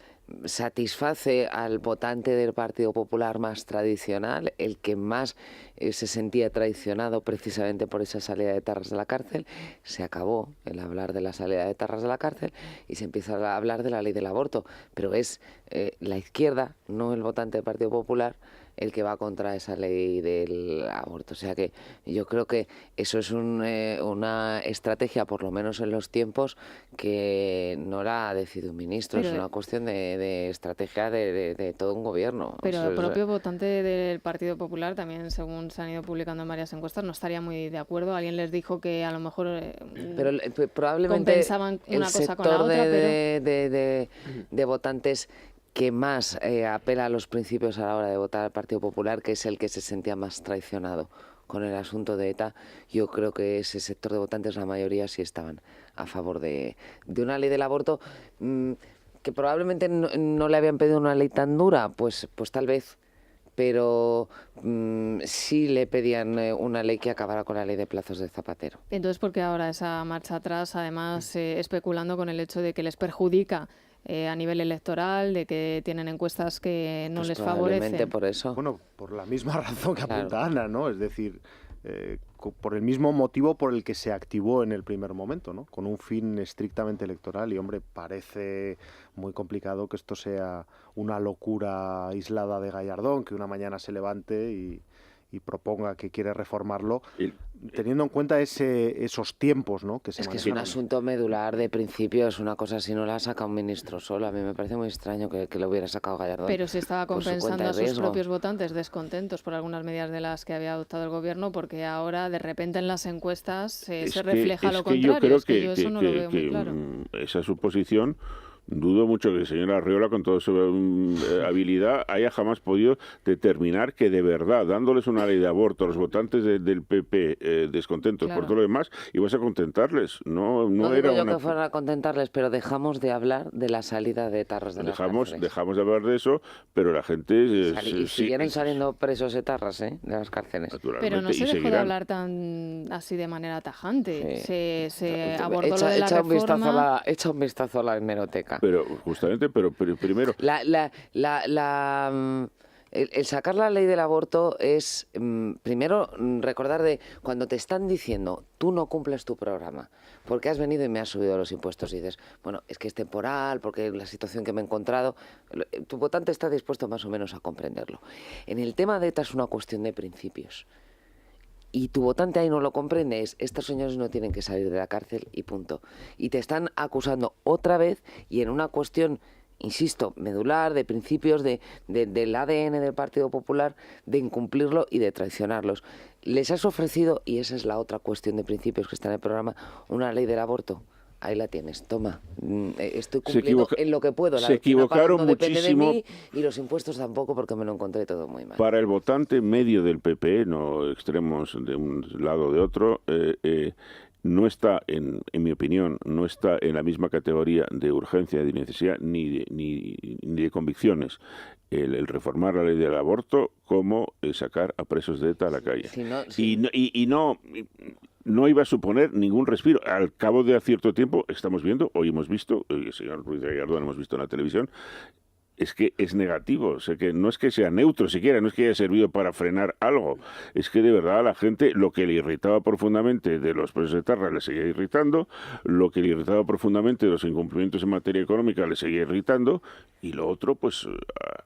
satisface al votante del Partido Popular más tradicional, el que más se sentía traicionado precisamente por esa salida de Tarras de la cárcel. Se acabó el hablar de la salida de Tarras de la cárcel y se empieza a hablar de la ley del aborto, pero es la izquierda, no el votante del Partido Popular, el que va contra esa ley del aborto. O sea que yo creo que eso es una estrategia, por lo menos en los tiempos, que no la decide un ministro, pero es una cuestión de estrategia de todo un gobierno. Pero el propio votante del Partido Popular también, según se han ido publicando en varias encuestas, no estaría muy de acuerdo. Alguien les dijo que a lo mejor pero probablemente compensaban una cosa con la otra, de votantes que más apela a los principios a la hora de votar al Partido Popular, que es el que se sentía más traicionado con el asunto de ETA. Yo creo que ese sector de votantes, la mayoría, sí estaban a favor de una ley del aborto, que probablemente no le habían pedido una ley tan dura, pues tal vez, pero sí le pedían una ley que acabara con la ley de plazos de Zapatero. Entonces, ¿por qué ahora esa marcha atrás, además especulando con el hecho de que les perjudica a nivel electoral, de que tienen encuestas que no les favorecen? Por eso. Bueno, por la misma razón que apunta Ana, ¿no? Es decir, por el mismo motivo por el que se activó en el primer momento, ¿no? Con un fin estrictamente electoral. Y, hombre, parece muy complicado que esto sea una locura aislada de Gallardón, que una mañana se levante y proponga que quiere reformarlo, teniendo en cuenta esos tiempos, ¿no? Que se es un asunto medular de principio, es una cosa si no la saca un ministro solo. A mí me parece muy extraño que lo hubiera sacado Gallardón. Pero se estaba compensando a sus propios votantes descontentos por algunas medidas de las que había adoptado el gobierno, porque ahora de repente en las encuestas se refleja lo contrario. Yo eso no lo veo muy claro. Esa suposición. Dudo mucho que el señor Arriola, con toda su habilidad, haya jamás podido determinar que de verdad, dándoles una ley de aborto a los votantes del PP descontentos por todo lo demás, ibas a contentarles. No era digo yo que fueran a contentarles, pero dejamos de hablar de la salida de etarras de las cárceles. Dejamos de hablar de eso, pero la gente... Siguieron saliendo presos etarras de las cárceles. Pero no se dejó de hablar tan así de manera tajante. Sí. Se abordó lo de la reforma... Echa un vistazo a la hemeroteca. Pero primero... El sacar la ley del aborto es, primero, recordar de cuando te están diciendo tú no cumples tu programa porque has venido y me has subido los impuestos y dices, bueno, es que es temporal, porque la situación que me he encontrado, tu votante está dispuesto más o menos a comprenderlo. En el tema de ETA es una cuestión de principios. Y tu votante ahí no lo comprende, estos señores no tienen que salir de la cárcel y punto. Y te están acusando otra vez y en una cuestión, insisto, medular, de principios, del ADN del Partido Popular, de incumplirlo y de traicionarlos. Les has ofrecido, y esa es la otra cuestión de principios que está en el programa, una ley del aborto. Ahí la tienes, toma. Estoy cumpliendo en lo que puedo. Se equivocaron muchísimo. De mí, y los impuestos tampoco, porque me lo encontré todo muy mal. Para el votante medio del PP, no extremos de un lado o de otro, no está, en mi opinión, no está en la misma categoría de urgencia, de necesidad, ni de convicciones el reformar la ley del aborto como sacar a presos de ETA a la calle. No iba a suponer ningún respiro. Al cabo de cierto tiempo, hoy hemos visto, el señor Ruiz de Gallardón hemos visto en la televisión, es que es negativo, o sea, que no es que sea neutro siquiera, no es que haya servido para frenar algo, es que de verdad a la gente lo que le irritaba profundamente de los presos de etarra le seguía irritando, lo que le irritaba profundamente de los incumplimientos en materia económica le seguía irritando, y lo otro, pues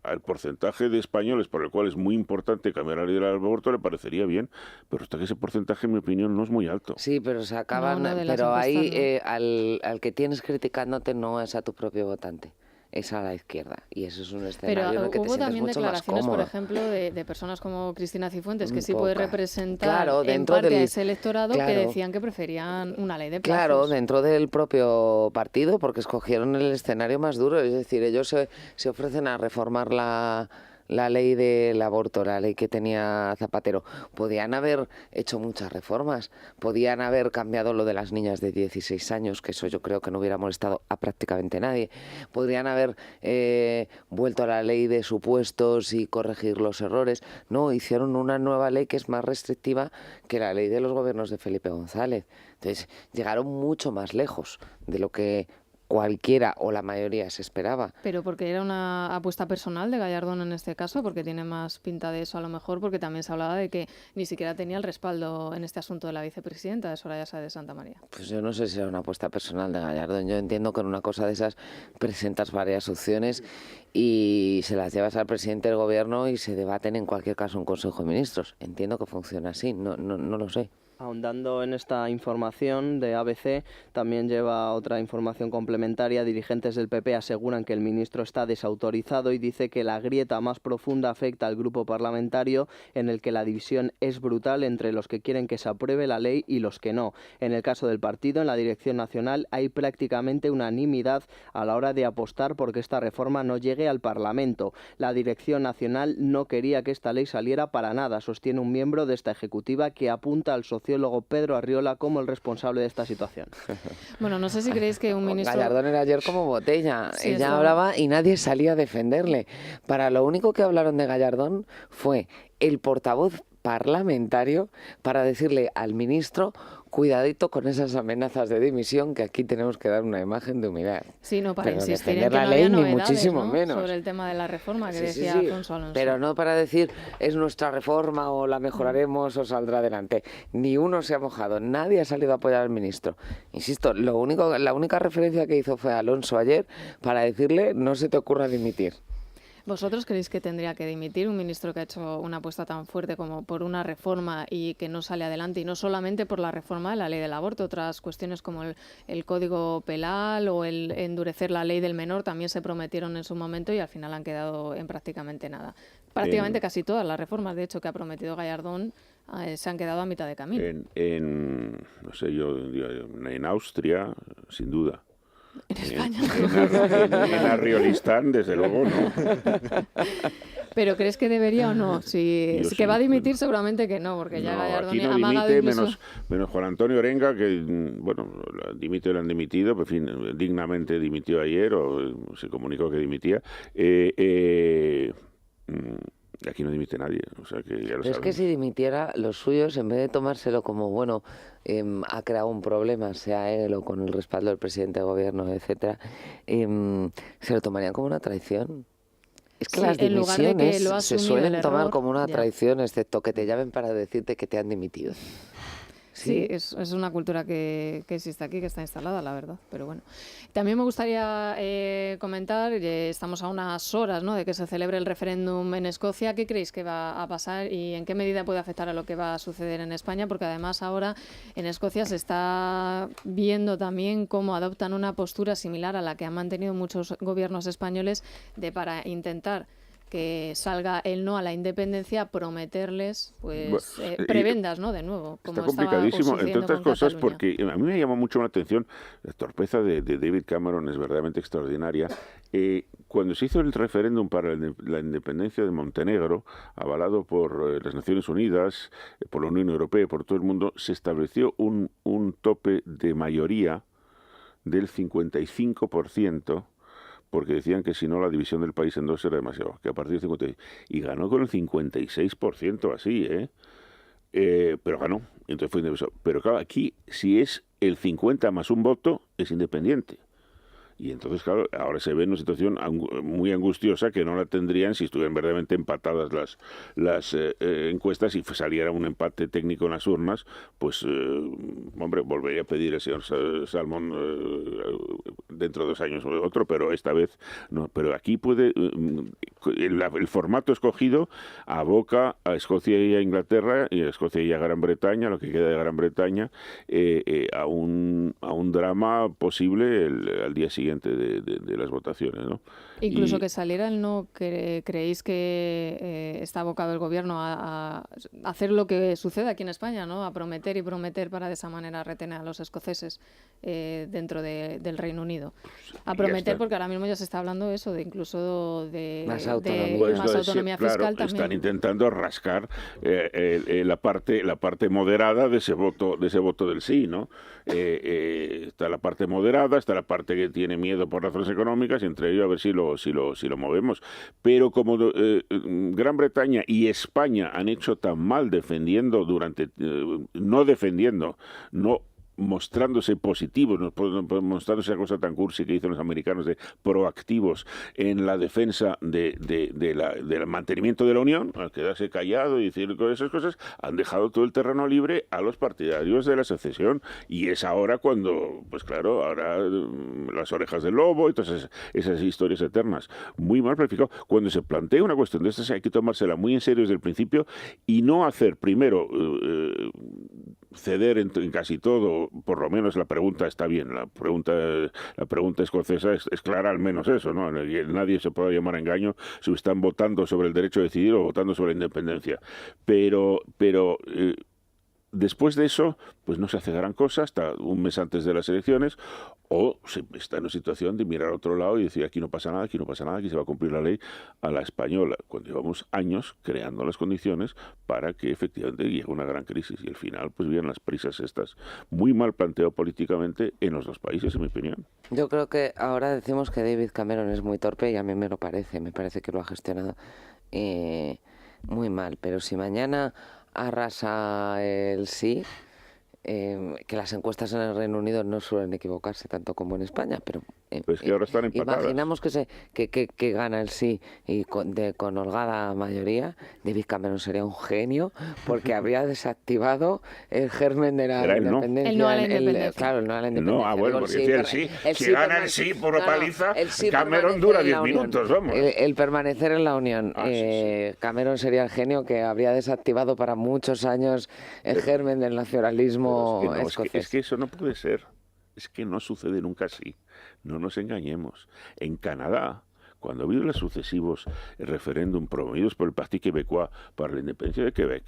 al porcentaje de españoles por el cual es muy importante cambiar la ley del aborto le parecería bien, pero hasta que ese porcentaje, en mi opinión, no es muy alto. Sí, pero se acaban, pero ahí al que tienes criticándote no es a tu propio votante. Es a la izquierda, y eso es un escenario en el que te sientes mucho más cómodo. Pero hubo también declaraciones, por ejemplo, de personas como Cristina Cifuentes, que sí puede representar en parte a ese electorado, que decían que preferían una ley de plazos. Claro, dentro del propio partido, porque escogieron el escenario más duro, es decir, ellos se ofrecen a reformar la ley del aborto, la ley que tenía Zapatero. Podían haber hecho muchas reformas, podían haber cambiado lo de las niñas de 16 años, que eso yo creo que no hubiera molestado a prácticamente nadie. Podrían haber vuelto a la ley de supuestos y corregir los errores. No, hicieron una nueva ley que es más restrictiva que la ley de los gobiernos de Felipe González. Entonces, llegaron mucho más lejos de lo que cualquiera o la mayoría se esperaba. Pero porque era una apuesta personal de Gallardón en este caso, porque tiene más pinta de eso a lo mejor, porque también se hablaba de que ni siquiera tenía el respaldo en este asunto de la vicepresidenta, de Soraya Sáez de Santamaría. Pues yo no sé si era una apuesta personal de Gallardón. Yo entiendo que en una cosa de esas presentas varias opciones y se las llevas al presidente del gobierno y se debaten en cualquier caso en Consejo de Ministros. Entiendo que funciona así, no lo sé. Ahondando en esta información de ABC, también lleva otra información complementaria. Dirigentes del PP aseguran que el ministro está desautorizado y dice que la grieta más profunda afecta al grupo parlamentario, en el que la división es brutal entre los que quieren que se apruebe la ley y los que no. En el caso del partido, en la dirección nacional, hay prácticamente unanimidad a la hora de apostar porque esta reforma no llegue al Parlamento. La dirección nacional no quería que esta ley saliera para nada, sostiene un miembro de esta ejecutiva que apunta al sociólogo Pedro Arriola como el responsable de esta situación. Bueno, no sé si creéis que un ministro... Gallardón era ayer como botella. Sí, ella hablaba y nadie salía a defenderle. Para lo único que hablaron de Gallardón fue el portavoz parlamentario para decirle al ministro cuidadito con esas amenazas de dimisión, que aquí tenemos que dar una imagen de humildad. Sí, no para pero insistir defender en que la no ley había ni novedades, muchísimo ¿no? menos. Sobre el tema de la reforma que decía Alfonso Alonso. Pero no para decir es nuestra reforma o la mejoraremos o saldrá adelante. Ni uno se ha mojado, nadie ha salido a apoyar al ministro. Insisto, la única referencia que hizo fue Alonso ayer para decirle no se te ocurra dimitir. ¿Vosotros creéis que tendría que dimitir un ministro que ha hecho una apuesta tan fuerte como por una reforma y que no sale adelante? Y no solamente por la reforma de la ley del aborto, otras cuestiones como el Código Penal o el endurecer la ley del menor también se prometieron en su momento y al final han quedado en prácticamente nada. Prácticamente casi todas las reformas, de hecho, que ha prometido Gallardón se han quedado a mitad de camino. No sé, yo diría, en Austria, sin duda. En España. En Arriolistán, desde luego, no. ¿Pero crees que debería o no? Si Yo que sí, va a dimitir, seguramente que no, porque ya Gallardón aquí no ha amagado dimite, incluso... menos Juan Antonio Orenga, que, bueno, lo han dimitido, pero en fin, dignamente dimitió ayer, o se comunicó que dimitía. Aquí no dimite nadie, o sea que ya lo Pero es que si dimitiera, los suyos, en vez de tomárselo como, bueno, ha creado un problema, sea él o con el respaldo del presidente de gobierno, etcétera, se lo tomarían como una traición. Es que las dimisiones se suelen tomar como una traición, excepto que te llamen para decirte que te han dimitido. Sí, es una cultura que existe aquí, que está instalada, la verdad. Pero bueno, también me gustaría comentar, estamos a unas horas, ¿no?, de que se celebre el referéndum en Escocia. ¿Qué creéis que va a pasar y en qué medida puede afectar a lo que va a suceder en España? Porque además ahora en Escocia se está viendo también cómo adoptan una postura similar a la que han mantenido muchos gobiernos españoles para intentar que salga el no a la independencia, prometerles pues prebendas, ¿no? De nuevo. Como está complicadísimo, entre otras cosas, Cataluña. porque a mí me llamó mucho la atención la torpeza de David Cameron, es verdaderamente extraordinaria. Cuando se hizo el referéndum para la independencia de Montenegro, avalado por las Naciones Unidas, por la Unión Europea, por todo el mundo, se estableció un tope de mayoría del 55%, porque decían que si no la división del país en dos era demasiado, que a partir del 56, y ganó con el 56% así, pero ganó, entonces fue independiente. Pero claro, aquí si es el 50 más un voto, es independiente. Y entonces, claro, ahora se ve en una situación muy angustiosa que no la tendrían si estuvieran verdaderamente empatadas las encuestas y saliera un empate técnico en las urnas, pues, hombre, volvería a pedir el señor Salmón dentro de 2 años o otro, pero esta vez no. Pero aquí puede, el formato escogido aboca a Escocia y a Inglaterra, y a Escocia y a Gran Bretaña, lo que queda de Gran Bretaña, a un drama posible al día siguiente de las votaciones, ¿no? Incluso que saliera el no, ¿creéis que está abocado el gobierno a hacer lo que sucede aquí en España, ¿no? A prometer y prometer para de esa manera retener a los escoceses dentro del Reino Unido? A prometer, porque ahora mismo ya se está hablando eso, de incluso de más autonomía, más autonomía fiscal claro, también. Están intentando rascar la parte moderada de ese voto del sí, ¿no? Está la parte moderada, está la parte que tiene miedo por razones económicas, y entre ellos a ver si lo movemos. Pero como Gran Bretaña y España han hecho tan mal no mostrándose positivos, mostrándose esa cosa tan cursi que dicen los americanos de proactivos en la defensa del mantenimiento de la Unión, al quedarse callado y decir esas cosas, han dejado todo el terreno libre a los partidarios de la secesión, y es ahora cuando, pues claro, ahora las orejas del lobo y todas esas historias eternas, muy mal planificado. Cuando se plantea una cuestión de estas hay que tomársela muy en serio desde el principio y no hacer primero ceder en casi todo. Por lo menos la pregunta está bien, la pregunta escocesa es clara, al menos eso, ¿no? Nadie se puede llamar a engaño si están votando sobre el derecho a decidir o votando sobre la independencia. Pero después de eso, pues no se hace gran cosa hasta un mes antes de las elecciones, o se está en una situación de mirar a otro lado y decir aquí no pasa nada, aquí se va a cumplir la ley a la española, cuando llevamos años creando las condiciones para que efectivamente llegue una gran crisis, y al final pues vienen las prisas estas, muy mal planteado políticamente en los dos países, en mi opinión. Yo creo que ahora decimos que David Cameron es muy torpe, y a mí me parece que lo ha gestionado muy mal, pero si mañana arrasa el sí, que las encuestas en el Reino Unido no suelen equivocarse tanto como en España, pero pues que ahora están empatadas. Imaginamos que gana el sí y con holgada mayoría. David Cameron sería un genio porque habría desactivado el germen de la independencia. El no a la independencia. Claro, el no a la independencia. Bueno, porque si gana el sí por paliza, Cameron dura 10 minutos, vamos. El permanecer en la Unión. Sí. Cameron sería el genio que habría desactivado para muchos años el germen del nacionalismo escocés. Es que eso no puede ser. Es que no sucede nunca así. No nos engañemos. En Canadá, cuando ha habido los sucesivos referéndum promovidos por el Parti Québécois para la independencia de Quebec,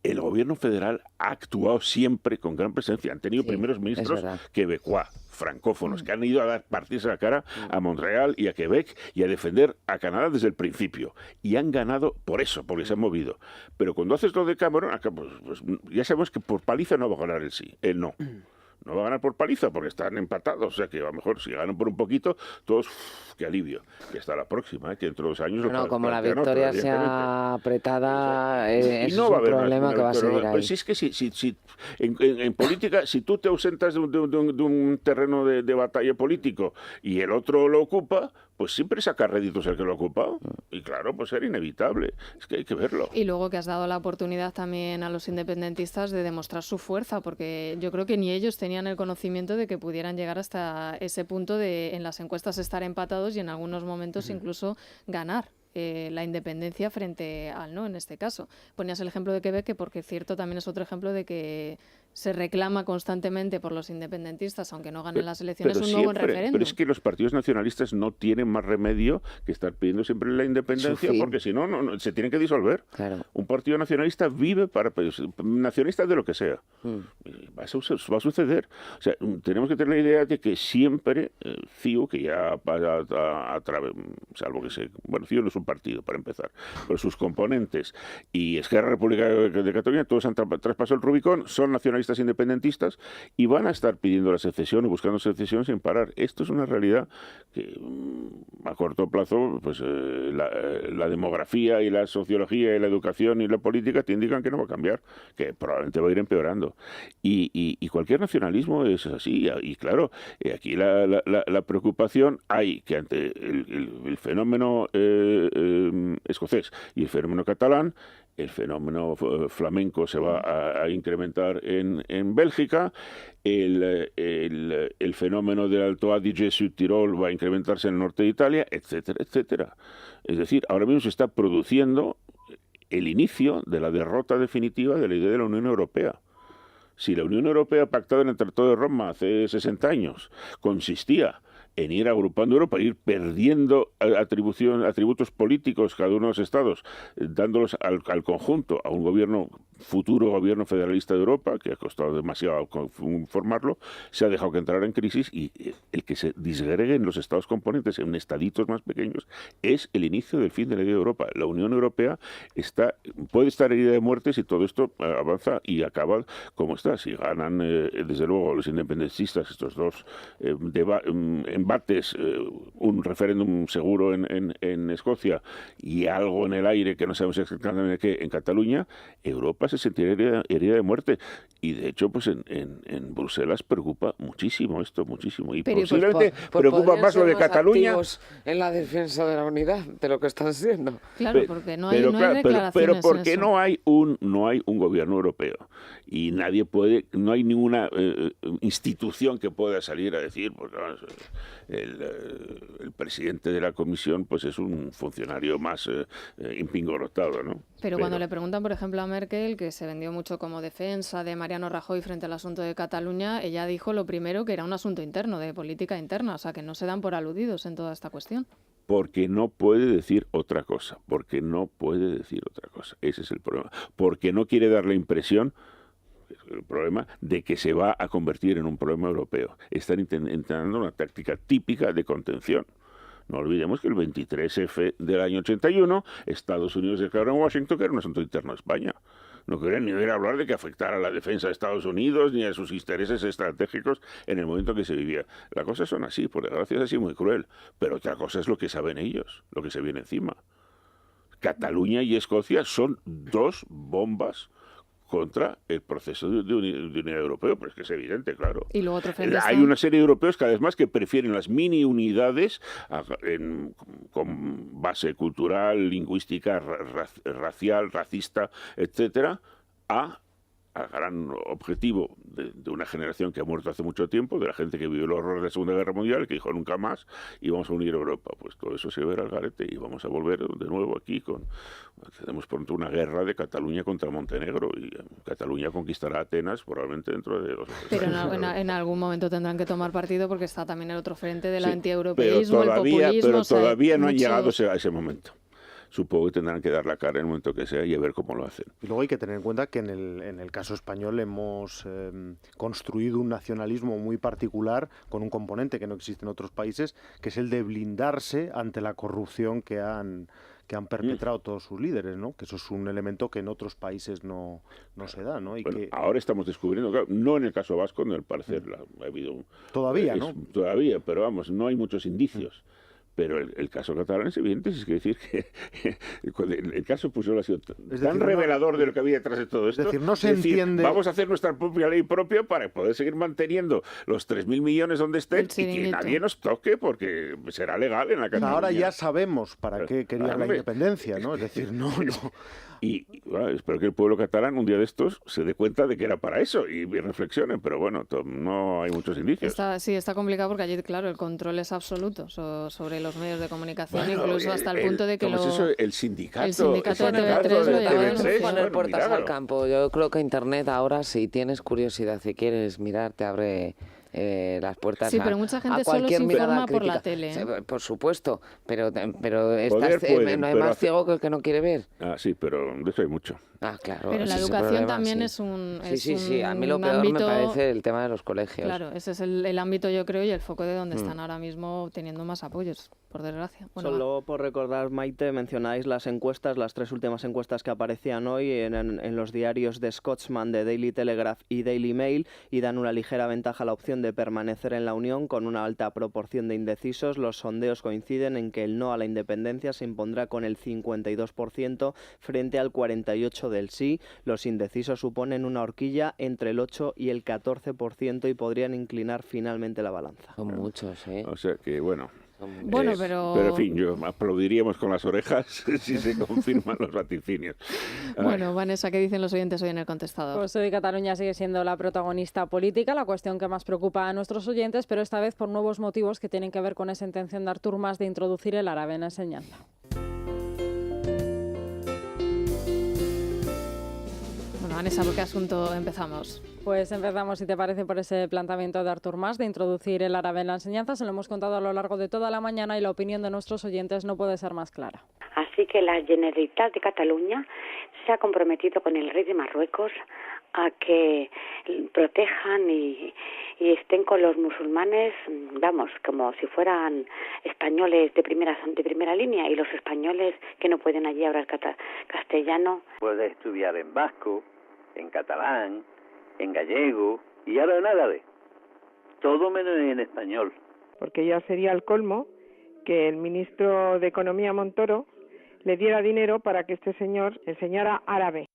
el gobierno federal ha actuado siempre con gran presencia. Han tenido primeros ministros quebecois, francófonos, que han ido a dar partirse la cara a Montreal y a Quebec y a defender a Canadá desde el principio. Y han ganado por eso, porque se han movido. Pero cuando haces lo de Cameron, pues ya sabemos que por paliza no va a ganar el sí, el no. No va a ganar por paliza porque están empatados, o sea que a lo mejor si ganan por un poquito, todos, qué alivio. Que hasta la próxima, que dentro de 2 años... No, como la victoria sea apretada, es no un problema que va a seguir ahí. Pues es que en política, si tú te ausentas de un terreno de batalla político y el otro lo ocupa, pues siempre saca réditos el que lo ha ocupado. Y claro, pues era inevitable. Es que hay que verlo. Y luego que has dado la oportunidad también a los independentistas de demostrar su fuerza, porque yo creo que ni ellos tenían el conocimiento de que pudieran llegar hasta ese punto de en las encuestas estar empatados y en algunos momentos incluso ganar la independencia frente al no, en este caso. Ponías el ejemplo de Quebec, que porque cierto también es otro ejemplo de que se reclama constantemente por los independentistas, aunque no ganen las elecciones, un nuevo referéndum. Pero es que los partidos nacionalistas no tienen más remedio que estar pidiendo siempre la independencia, porque si no, se tienen que disolver. Claro. Un partido nacionalista vive para... nacionalista de lo que sea. Va a suceder. O sea, tenemos que tener la idea de que siempre CiU, que ya salvo que CiU no es un partido, para empezar, pero sus componentes y Esquerra República de Cataluña, todos han traspasado el Rubicón, son nacionalistas independentistas y van a estar pidiendo la secesión y buscando secesión sin parar. Esto es una realidad que a corto plazo, pues la demografía y la sociología y la educación y la política te indican que no va a cambiar, que probablemente va a ir empeorando. Y cualquier nacionalismo es así. Y claro, aquí la preocupación hay que ante el fenómeno escocés y el fenómeno catalán, el fenómeno flamenco se va a incrementar en Bélgica, el fenómeno del Alto Adige Südtirol va a incrementarse en el norte de Italia, etcétera, etcétera. Es decir, ahora mismo se está produciendo el inicio de la derrota definitiva de la idea de la Unión Europea. Si la Unión Europea pactada en el Tratado de Roma hace 60 años consistía en ir agrupando Europa, ir perdiendo atributos políticos cada uno de los estados, dándolos al conjunto, a un futuro gobierno federalista de Europa, que ha costado demasiado formarlo, se ha dejado que entrara en crisis y el que se disgreguen los estados componentes en estaditos más pequeños es el inicio del fin de la idea de Europa. La Unión Europea puede estar herida de muerte si todo esto avanza y acaba como está. Si ganan, desde luego, los independentistas estos dos embates, un referéndum seguro en Escocia y algo en el aire que no sabemos exactamente qué en Cataluña, Europa se sentirá herida de muerte. Y de hecho, pues en Bruselas preocupa muchísimo esto, muchísimo. Y pero posiblemente preocupa más lo de Cataluña. En la defensa de la unidad de lo que están siendo. Claro, porque no hay declaraciones. Pero porque no hay un gobierno europeo y no hay ninguna institución que pueda salir a decir, pues el presidente de la comisión pues es un funcionario más impingorotado, ¿no? Pero cuando le preguntan, por ejemplo, a Merkel, que se vendió mucho como defensa de Mariano Rajoy frente al asunto de Cataluña, ella dijo lo primero que era un asunto interno, de política interna, o sea que no se dan por aludidos en toda esta cuestión. Porque no puede decir otra cosa, ese es el problema, porque no quiere dar la impresión, el problema, de que se va a convertir en un problema europeo. Están intentando una táctica típica de contención. No olvidemos que el 23F del año 81, Estados Unidos declaró en Washington que era un asunto interno a España. No querían ni oír hablar de que afectara a la defensa de Estados Unidos ni a sus intereses estratégicos en el momento que se vivía. Las cosas son así, por desgracia es así muy cruel. Pero otra cosa es lo que saben ellos, lo que se viene encima. Cataluña y Escocia son dos bombas contra el proceso de unidad europeo, pero es que es evidente, claro. Y luego otro frente Hay una serie de europeos cada vez más que prefieren las mini unidades con base cultural, lingüística, racial, racista, etcétera, al gran objetivo de una generación que ha muerto hace mucho tiempo, de la gente que vivió el horror de la Segunda Guerra Mundial, que dijo nunca más, y vamos a unir Europa. Pues todo eso se verá al garete y vamos a volver de nuevo aquí tenemos pronto una guerra de Cataluña contra Montenegro y Cataluña conquistará Atenas probablemente dentro de 2 años. Pero en algún momento tendrán que tomar partido porque está también el otro frente del Sí, antieuropeísmo, el populismo. Pero todavía no han mucho... llegado a ese momento. Supongo que tendrán que dar la cara en el momento que sea y a ver cómo lo hacen. Y luego hay que tener en cuenta que en el caso español hemos construido un nacionalismo muy particular con un componente que no existe en otros países, que es el de blindarse ante la corrupción que han perpetrado todos sus líderes, ¿no? Que eso es un elemento que en otros países no se da, ¿no? Y bueno, que ahora estamos descubriendo, claro, no en el caso vasco, no, al parecer ha habido... Todavía, ¿no? Todavía, pero vamos, no hay muchos indicios. Pero el caso catalán es evidente, es decir que el caso Pujol ha sido tan revelador de lo que había detrás de todo esto. Es decir, no se entiende... Vamos a hacer nuestra propia ley propia para poder seguir manteniendo los 3.000 millones donde estén y que nadie nos toque porque será legal en la Cataluña. Ahora ya sabemos para qué querían la independencia, no. Es decir, no. Y bueno, espero que el pueblo catalán un día de estos se dé cuenta de que era para eso y reflexionen, pero bueno, no hay muchos indicios. Está complicado porque allí, claro, el control es absoluto sobre los medios de comunicación, incluso hasta el punto de que el sindicato de TV3 lo lleva poner puertas al campo. Yo creo que Internet ahora, si tienes curiosidad, si quieres mirar, te abre... las puertas pero mucha gente a cualquier solo se informa mirada por la crítica. tele, ¿eh? Sí, por supuesto, pero no hay pero más ciego que el que no quiere ver. Sí, pero de eso hay mucho. Claro. Pero la educación también es un Sí, a mí lo peor ámbito... me parece el tema de los colegios. Claro, ese es el ámbito, yo creo, y el foco de donde están ahora mismo obteniendo más apoyos, por desgracia. Bueno, solo por recordar, Maite, mencionáis las encuestas, las 3 últimas encuestas que aparecían hoy en los diarios de Scotsman, de Daily Telegraph y Daily Mail, y dan una ligera ventaja a la opción de permanecer en la Unión con una alta proporción de indecisos. Los sondeos coinciden en que el no a la independencia se impondrá con el 52% frente al 48% del sí. Los indecisos suponen una horquilla entre el 8 y el 14% y podrían inclinar finalmente la balanza. Son muchos, ¿eh? O sea que, bueno... pero en fin, yo aplaudiríamos con las orejas si se confirman los vaticinios. Bueno, Vanessa, ¿qué dicen los oyentes hoy en el contestador? Pues hoy Cataluña sigue siendo la protagonista política, la cuestión que más preocupa a nuestros oyentes, pero esta vez por nuevos motivos que tienen que ver con esa intención de Artur Mas de introducir el árabe en la enseñanza. Bueno, Vanessa, ¿por qué asunto empezamos? Pues empezamos, si te parece, por ese planteamiento de Artur Mas de introducir el árabe en la enseñanza. Se lo hemos contado a lo largo de toda la mañana y la opinión de nuestros oyentes no puede ser más clara. Así que la Generalitat de Cataluña se ha comprometido con el rey de Marruecos a que protejan y estén con los musulmanes, vamos, como si fueran españoles de primera línea, y los españoles que no pueden allí hablar castellano. Puedes estudiar en vasco, en catalán, en gallego y ahora en árabe. Todo menos en español. Porque ya sería el colmo que el ministro de Economía, Montoro, le diera dinero para que este señor enseñara árabe.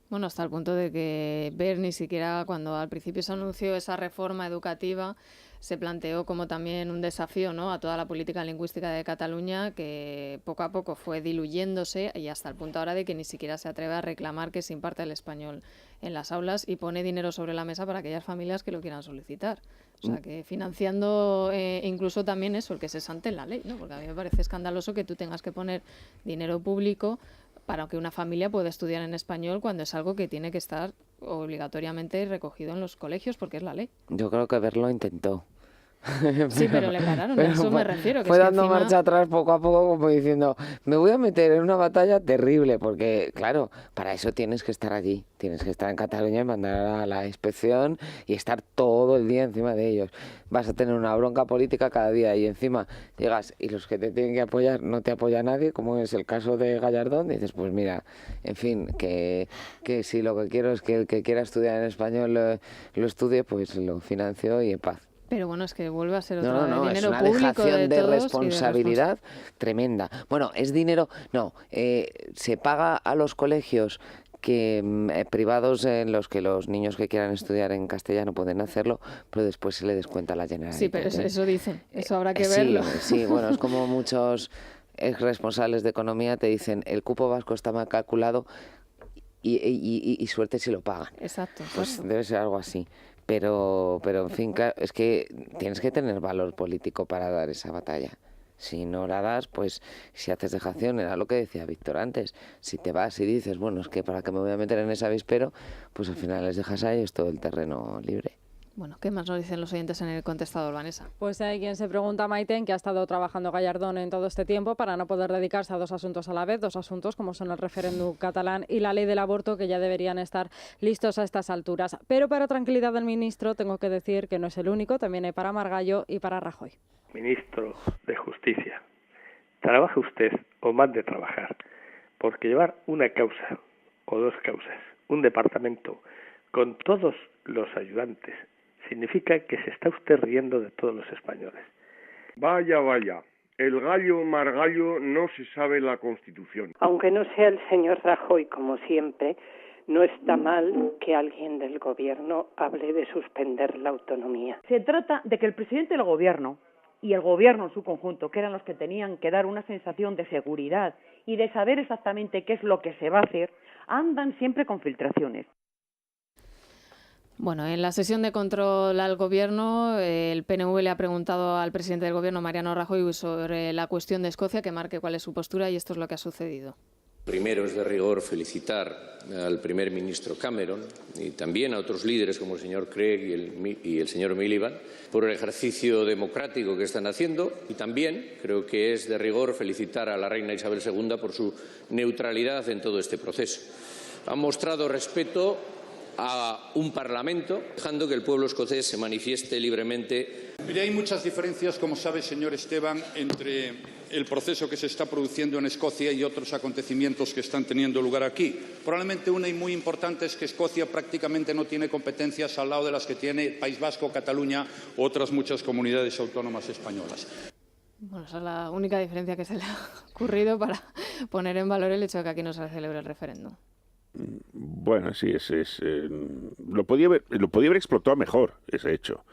Bueno, hasta el punto de que ver ni siquiera cuando al principio se anunció esa reforma educativa se planteó como también un desafío, ¿no?, a toda la política lingüística de Cataluña, que poco a poco fue diluyéndose y hasta el punto ahora de que ni siquiera se atreve a reclamar que se imparte el español en las aulas y pone dinero sobre la mesa para aquellas familias que lo quieran solicitar. O sea, que financiando incluso también eso, el que se sante en la ley, ¿no? Porque a mí me parece escandaloso que tú tengas que poner dinero público para que una familia pueda estudiar en español cuando es algo que tiene que estar obligatoriamente recogido en los colegios porque es la ley. Yo creo que Verlo intentó. Sí, pero le pararon, a eso me refiero. Que fue es que dando encima... marcha atrás poco a poco, como diciendo, me voy a meter en una batalla terrible, porque claro, para eso tienes que estar allí, tienes que estar en Cataluña y mandar a la inspección y estar todo el día encima de ellos. Vas a tener una bronca política cada día y encima llegas y los que te tienen que apoyar no te apoya nadie, como es el caso de Gallardón, y dices, pues mira, en fin, que si lo que quiero es que el que quiera estudiar en español lo estudie, pues lo financio y en paz. Pero bueno, es que vuelve a ser otro No, dinero es una público dejación de todos responsabilidad tremenda. Bueno, es dinero, se paga a los colegios privados en los que los niños que quieran estudiar en castellano pueden hacerlo, pero después se le descuenta la Generalitat. Sí, pero eso dicen, eso habrá que verlo. Sí, bueno, es como muchos ex responsables de economía te dicen, el cupo vasco está mal calculado y suerte si lo pagan. Exacto. Pues debe ser algo así. Pero en fin, claro, es que tienes que tener valor político para dar esa batalla. Si no la das, pues si haces dejación, era lo que decía Víctor antes. Si te vas y dices, bueno, es que para qué me voy a meter en ese avispero, pues al final les dejas a ellos todo el terreno libre. Bueno, ¿qué más nos dicen los oyentes en el contestador, Vanessa? Pues hay quien se pregunta, Maite, en qué ha estado trabajando Gallardón en todo este tiempo para no poder dedicarse a dos asuntos a la vez, dos asuntos como son el referéndum catalán y la ley del aborto, que ya deberían estar listos a estas alturas. Pero para tranquilidad del ministro, tengo que decir que no es el único, también hay para Margallo y para Rajoy. Ministro de Justicia, trabaje usted o mande trabajar, porque llevar una causa o dos causas, un departamento con todos los ayudantes, significa que se está usted riendo de todos los españoles. Vaya, el gallo Margallo no se sabe la Constitución. Aunque no sea el señor Rajoy, como siempre, no está mal que alguien del gobierno hable de suspender la autonomía. Se trata de que el presidente del gobierno y el gobierno en su conjunto, que eran los que tenían que dar una sensación de seguridad y de saber exactamente qué es lo que se va a hacer, andan siempre con filtraciones. Bueno, en la sesión de control al Gobierno, el PNV le ha preguntado al presidente del Gobierno, Mariano Rajoy, sobre la cuestión de Escocia, que marque cuál es su postura, y esto es lo que ha sucedido. Primero es de rigor felicitar al primer ministro Cameron y también a otros líderes como el señor Craig y el señor Miliband por el ejercicio democrático que están haciendo, y también creo que es de rigor felicitar a la reina Isabel II por su neutralidad en todo este proceso. Han mostrado respeto a un Parlamento, dejando que el pueblo escocés se manifieste libremente. Mire, hay muchas diferencias, como sabe, señor Esteban, entre el proceso que se está produciendo en Escocia y otros acontecimientos que están teniendo lugar aquí. Probablemente una y muy importante es que Escocia prácticamente no tiene competencias al lado de las que tiene País Vasco, Cataluña u otras muchas comunidades autónomas españolas. Bueno, esa es la única diferencia que se le ha ocurrido para poner en valor el hecho de que aquí no se celebre el referéndum. Bueno, sí, lo podía haber explotado mejor ese hecho.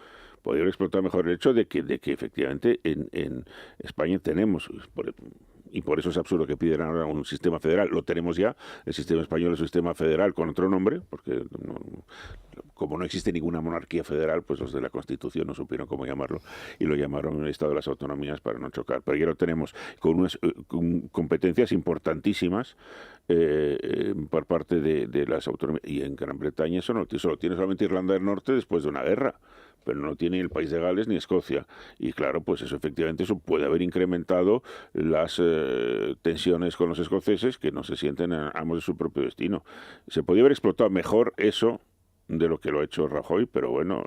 Podría haber explotado mejor el hecho de que efectivamente en España tenemos, y por eso es absurdo que pidieran ahora un sistema federal. Lo tenemos ya, el sistema español es un sistema federal con otro nombre, porque como no existe ninguna monarquía federal, pues los de la Constitución no supieron cómo llamarlo y lo llamaron el Estado de las Autonomías para no chocar. Pero ya lo tenemos con competencias importantísimas por parte de las autonomías. Y en Gran Bretaña eso solo tiene solamente Irlanda del Norte después de una guerra, pero no tiene el País de Gales ni Escocia. Y claro, pues eso efectivamente eso puede haber incrementado las tensiones con los escoceses, que no se sienten amos de su propio destino. Se podía haber explotado mejor eso de lo que lo ha hecho Rajoy, pero bueno...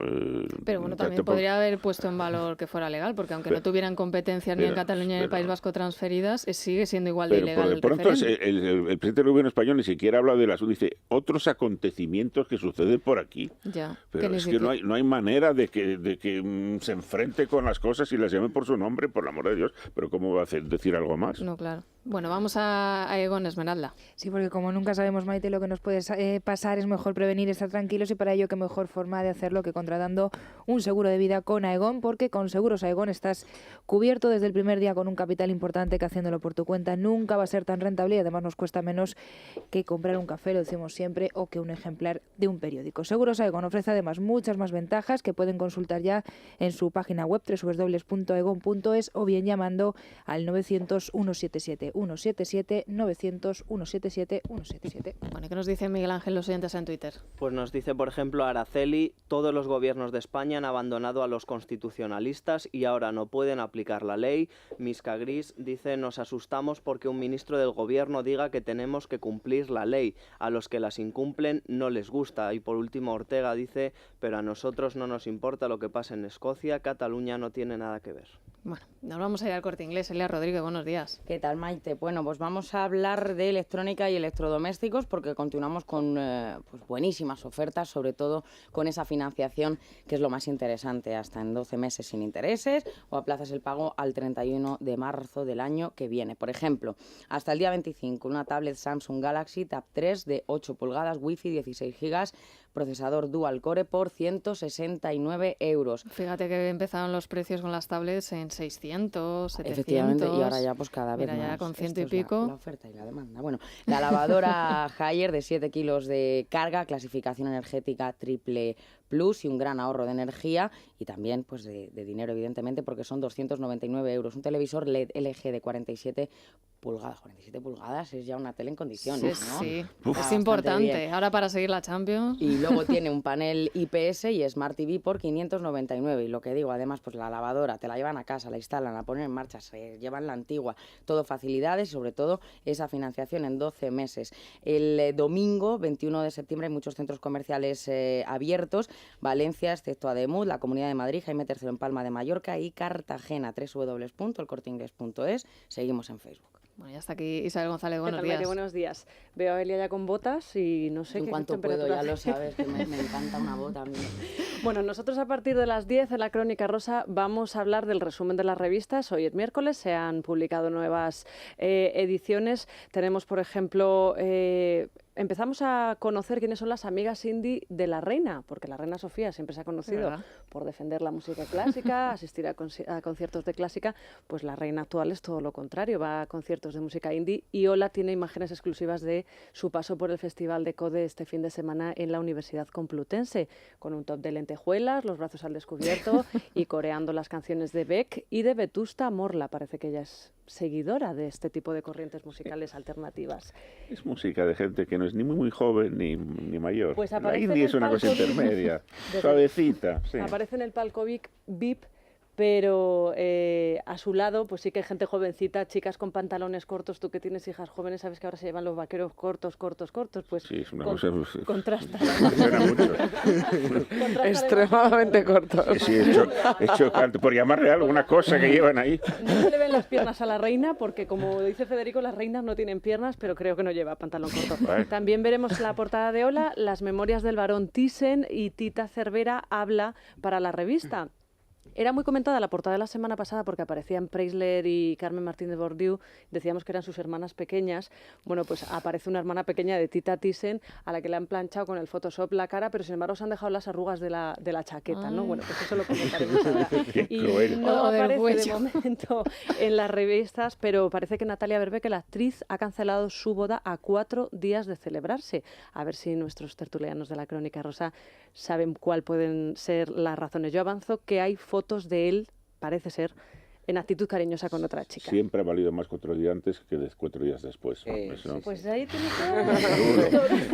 Pero bueno, también podría haber puesto en valor que fuera legal, porque aunque no tuvieran competencias ni en Cataluña ni en el País Vasco transferidas, sigue siendo igual de ilegal el pronto referéndum. El presidente del gobierno español ni siquiera habla de las... Dice, otros acontecimientos que suceden por aquí. Ya, pero es que no hay manera de que se enfrente con las cosas y las llame por su nombre, por el amor de Dios. Pero ¿cómo va a decir algo más? No, claro. Bueno, vamos a Egon, Esmeralda. Sí, porque como nunca sabemos, Maite, lo que nos puede pasar, es mejor prevenir, estar tranquilos, y para ello qué mejor forma de hacerlo que contratando un seguro de vida con Aegon, porque con Seguros Aegon estás cubierto desde el primer día con un capital importante que haciéndolo por tu cuenta nunca va a ser tan rentable, y además nos cuesta menos que comprar un café, lo decimos siempre, o que un ejemplar de un periódico. Seguros Aegon ofrece además muchas más ventajas que pueden consultar ya en su página web www.aegon.es o bien llamando al 900 177 177 900 177 177. Bueno, ¿y qué nos dice Miguel Ángel los oyentes en Twitter? Pues nos dice, por ejemplo, Araceli, todos los gobiernos de España han abandonado a los constitucionalistas y ahora no pueden aplicar la ley. Misca Gris dice, nos asustamos porque un ministro del gobierno diga que tenemos que cumplir la ley. A los que las incumplen no les gusta. Y por último, Ortega dice, pero a nosotros no nos importa lo que pase en Escocia, Cataluña no tiene nada que ver. Bueno, nos vamos a ir al Corte Inglés. Elia Rodríguez, buenos días. ¿Qué tal, Maite? Bueno, pues vamos a hablar de electrónica y electrodomésticos porque continuamos con pues buenísimas ofertas, sobre todo con esa financiación que es lo más interesante, hasta en 12 meses sin intereses o aplazas el pago al 31 de marzo del año que viene. Por ejemplo, hasta el día 25, una tablet Samsung Galaxy Tab 3 de 8 pulgadas, Wi-Fi 16 GB, procesador Dual Core por 169 euros. Fíjate que empezaron los precios con las tablets en 600, 700... Efectivamente, y ahora ya pues cada vez Mira, más. Ya con ciento y Esto es pico. La oferta y la demanda. Bueno, la lavadora Haier de 7 kilos de carga, clasificación energética triple plus y un gran ahorro de energía y también pues de dinero, evidentemente, porque son 299 euros. Un televisor LED LG de 47 pulgadas. 47 pulgadas es ya una tele en condiciones, Sí, ¿no? sí. Está Es bastante importante. bien. Ahora para seguir la Champions. Y luego tiene un panel IPS y Smart TV por 599. Y lo que digo, además, pues la lavadora, te la llevan a casa, la instalan, la ponen en marcha, se llevan la antigua. Todo facilidades y sobre todo esa financiación en 12 meses. El domingo, 21 de septiembre, hay muchos centros comerciales abiertos. Valencia, excepto Ademuz, la Comunidad de Madrid, Jaime III en Palma de Mallorca y Cartagena, www.elcorteinglés.es. Seguimos en Facebook. Bueno, ya está aquí Isabel González, buenos ¿Qué tal, días. Maite? Buenos días. Veo a Elia ya con botas y no sé En qué cuanto temperatura puedo, ya lo hace. sabes, que me encanta una bota a mí. Bueno, nosotros a partir de las 10 en la Crónica Rosa vamos a hablar del resumen de las revistas. Hoy es miércoles, se han publicado nuevas ediciones. Tenemos, por ejemplo, empezamos a conocer quiénes son las amigas indie de la reina, porque la reina Sofía siempre se ha conocido ¿verdad? por defender la música clásica, asistir a conciertos de clásica. Pues la reina actual es todo lo contrario, va a conciertos de música indie y Ola tiene imágenes exclusivas de su paso por el Festival de Code este fin de semana en la Universidad Complutense, con un top de lentejuelas, los brazos al descubierto y coreando las canciones de Beck y de Vetusta Morla. Parece que ella es seguidora de este tipo de corrientes musicales alternativas. Es música de gente que no es ni muy joven ni mayor. Pues la aparece en indie el es una cosa palco intermedia, Desde- suavecita. Sí. Aparece en el palco VIP, pero a su lado pues sí que hay gente jovencita, chicas con pantalones cortos. Tú que tienes hijas jóvenes sabes que ahora se llevan los vaqueros cortos, pues Sí, es una cosa... contrasta. Funciona mucho. Extremadamente cortos. Sí, es chocante. Por llamarle algo, una cosa que llevan ahí. No se le ven las piernas a la reina porque, como dice Federico, las reinas no tienen piernas, pero creo que no lleva pantalón corto. Vale. También veremos la portada de Ola, las memorias del barón Thyssen, y Tita Cervera habla para la revista. Era muy comentada la portada de la semana pasada porque aparecían Preisler y Carmen Martín de Bordiú, decíamos que eran sus hermanas pequeñas. Bueno, pues aparece una hermana pequeña de Tita Thyssen a la que le han planchado con el Photoshop la cara, pero sin embargo se han dejado las arrugas de la chaqueta, ¿no? Bueno, pues eso lo comentaremos ahora. Y cruel. no O del aparece de cuello. momento en las revistas, pero parece que Natalia Berbeque, la actriz, ha cancelado su boda a 4 días de celebrarse. A ver si nuestros tertulianos de la Crónica Rosa saben cuál pueden ser las razones. Yo avanzo que hay fotos de él, parece ser, en actitud cariñosa con otra chica. Siempre ha valido más 4 días antes que 4 días después. Eso- Pues ahí tienes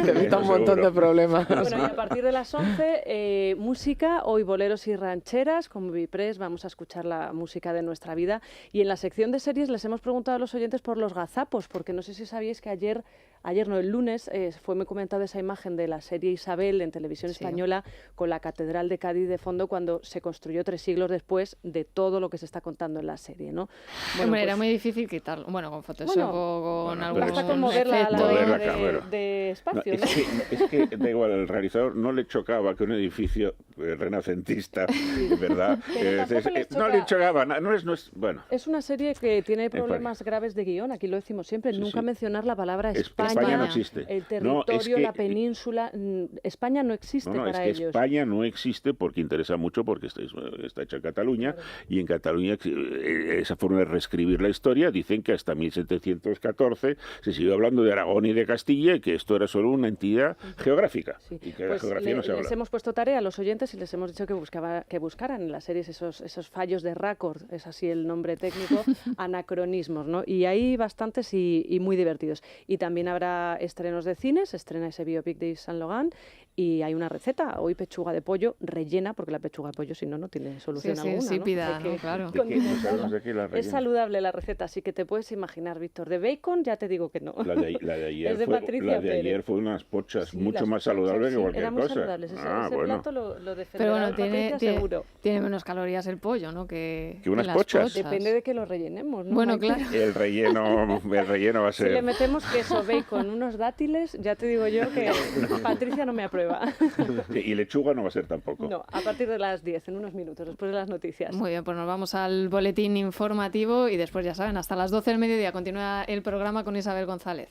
Te evita un montón de problemas. Bueno, y a partir de las 11, música, hoy boleros y rancheras, con Vipress vamos a escuchar la música de nuestra vida. Y en la sección de series les hemos preguntado a los oyentes por los gazapos, porque no sé si sabíais que el lunes, fue muy comentada esa imagen de la serie Isabel en televisión española con la Catedral de Cádiz de fondo cuando se construyó 3 siglos después de todo lo que se está contando en la serie, ¿no? Bueno, Hombre, era pues, muy difícil quitarlo. Bueno, con Photoshop Bueno, o con bueno, algún pero basta con mover la efecto. Mover la ley cámara. de No, espacio, ¿no? es que da igual, el realizador no le chocaba que un edificio renacentista, ¿verdad? Pero tampoco les No le chocaba, no es bueno. Es una serie que tiene fin. problemas graves de guión, aquí lo decimos siempre, nunca mencionar la palabra España, España no existe. el No, territorio, es que- la península. España no existe No, es para que ellos. España no existe porque interesa mucho, porque está hecha en Cataluña, y en Cataluña esa forma de reescribir la historia, dicen que hasta 1714 se siguió hablando de Aragón y de Castilla y que esto era solo una entidad geográfica, y que la Pues geografía no se habla. les hemos puesto tarea a los oyentes y les hemos dicho que buscaran en las series esos fallos de récord, es así el nombre técnico, anacronismos, ¿no? Y hay bastantes y muy divertidos. Y también habrá habrá estrenos de cine, se estrena ese biopic de Yves Saint Laurent y hay una receta. Hoy pechuga de pollo rellena, porque la pechuga de pollo si no, no tiene solución alguna. Sí, ¿no? pida, ¿no? Claro. Es saludable la receta, así que te puedes imaginar, Víctor. De bacon ya te digo que no. La de ayer, Es de Patricia ayer fue unas pochas mucho más saludables que cualquier eran muy cosa. saludables. Ese plato lo defenderá. Pero bueno, Patricia, seguro. tiene menos calorías el pollo, ¿no? Que unas las pochas. Depende de que lo rellenemos, ¿no? Bueno, Maite? claro. El relleno va a ser... Si le metemos queso, bacon, unos dátiles, ya te digo yo que Patricia no me aprueba. Y lechuga no va a ser tampoco. No, a partir de las 10, en unos minutos, después de las noticias. Muy bien, pues nos vamos al boletín informativo y después, ya saben, hasta las 12 del mediodía continúa el programa con Isabel González.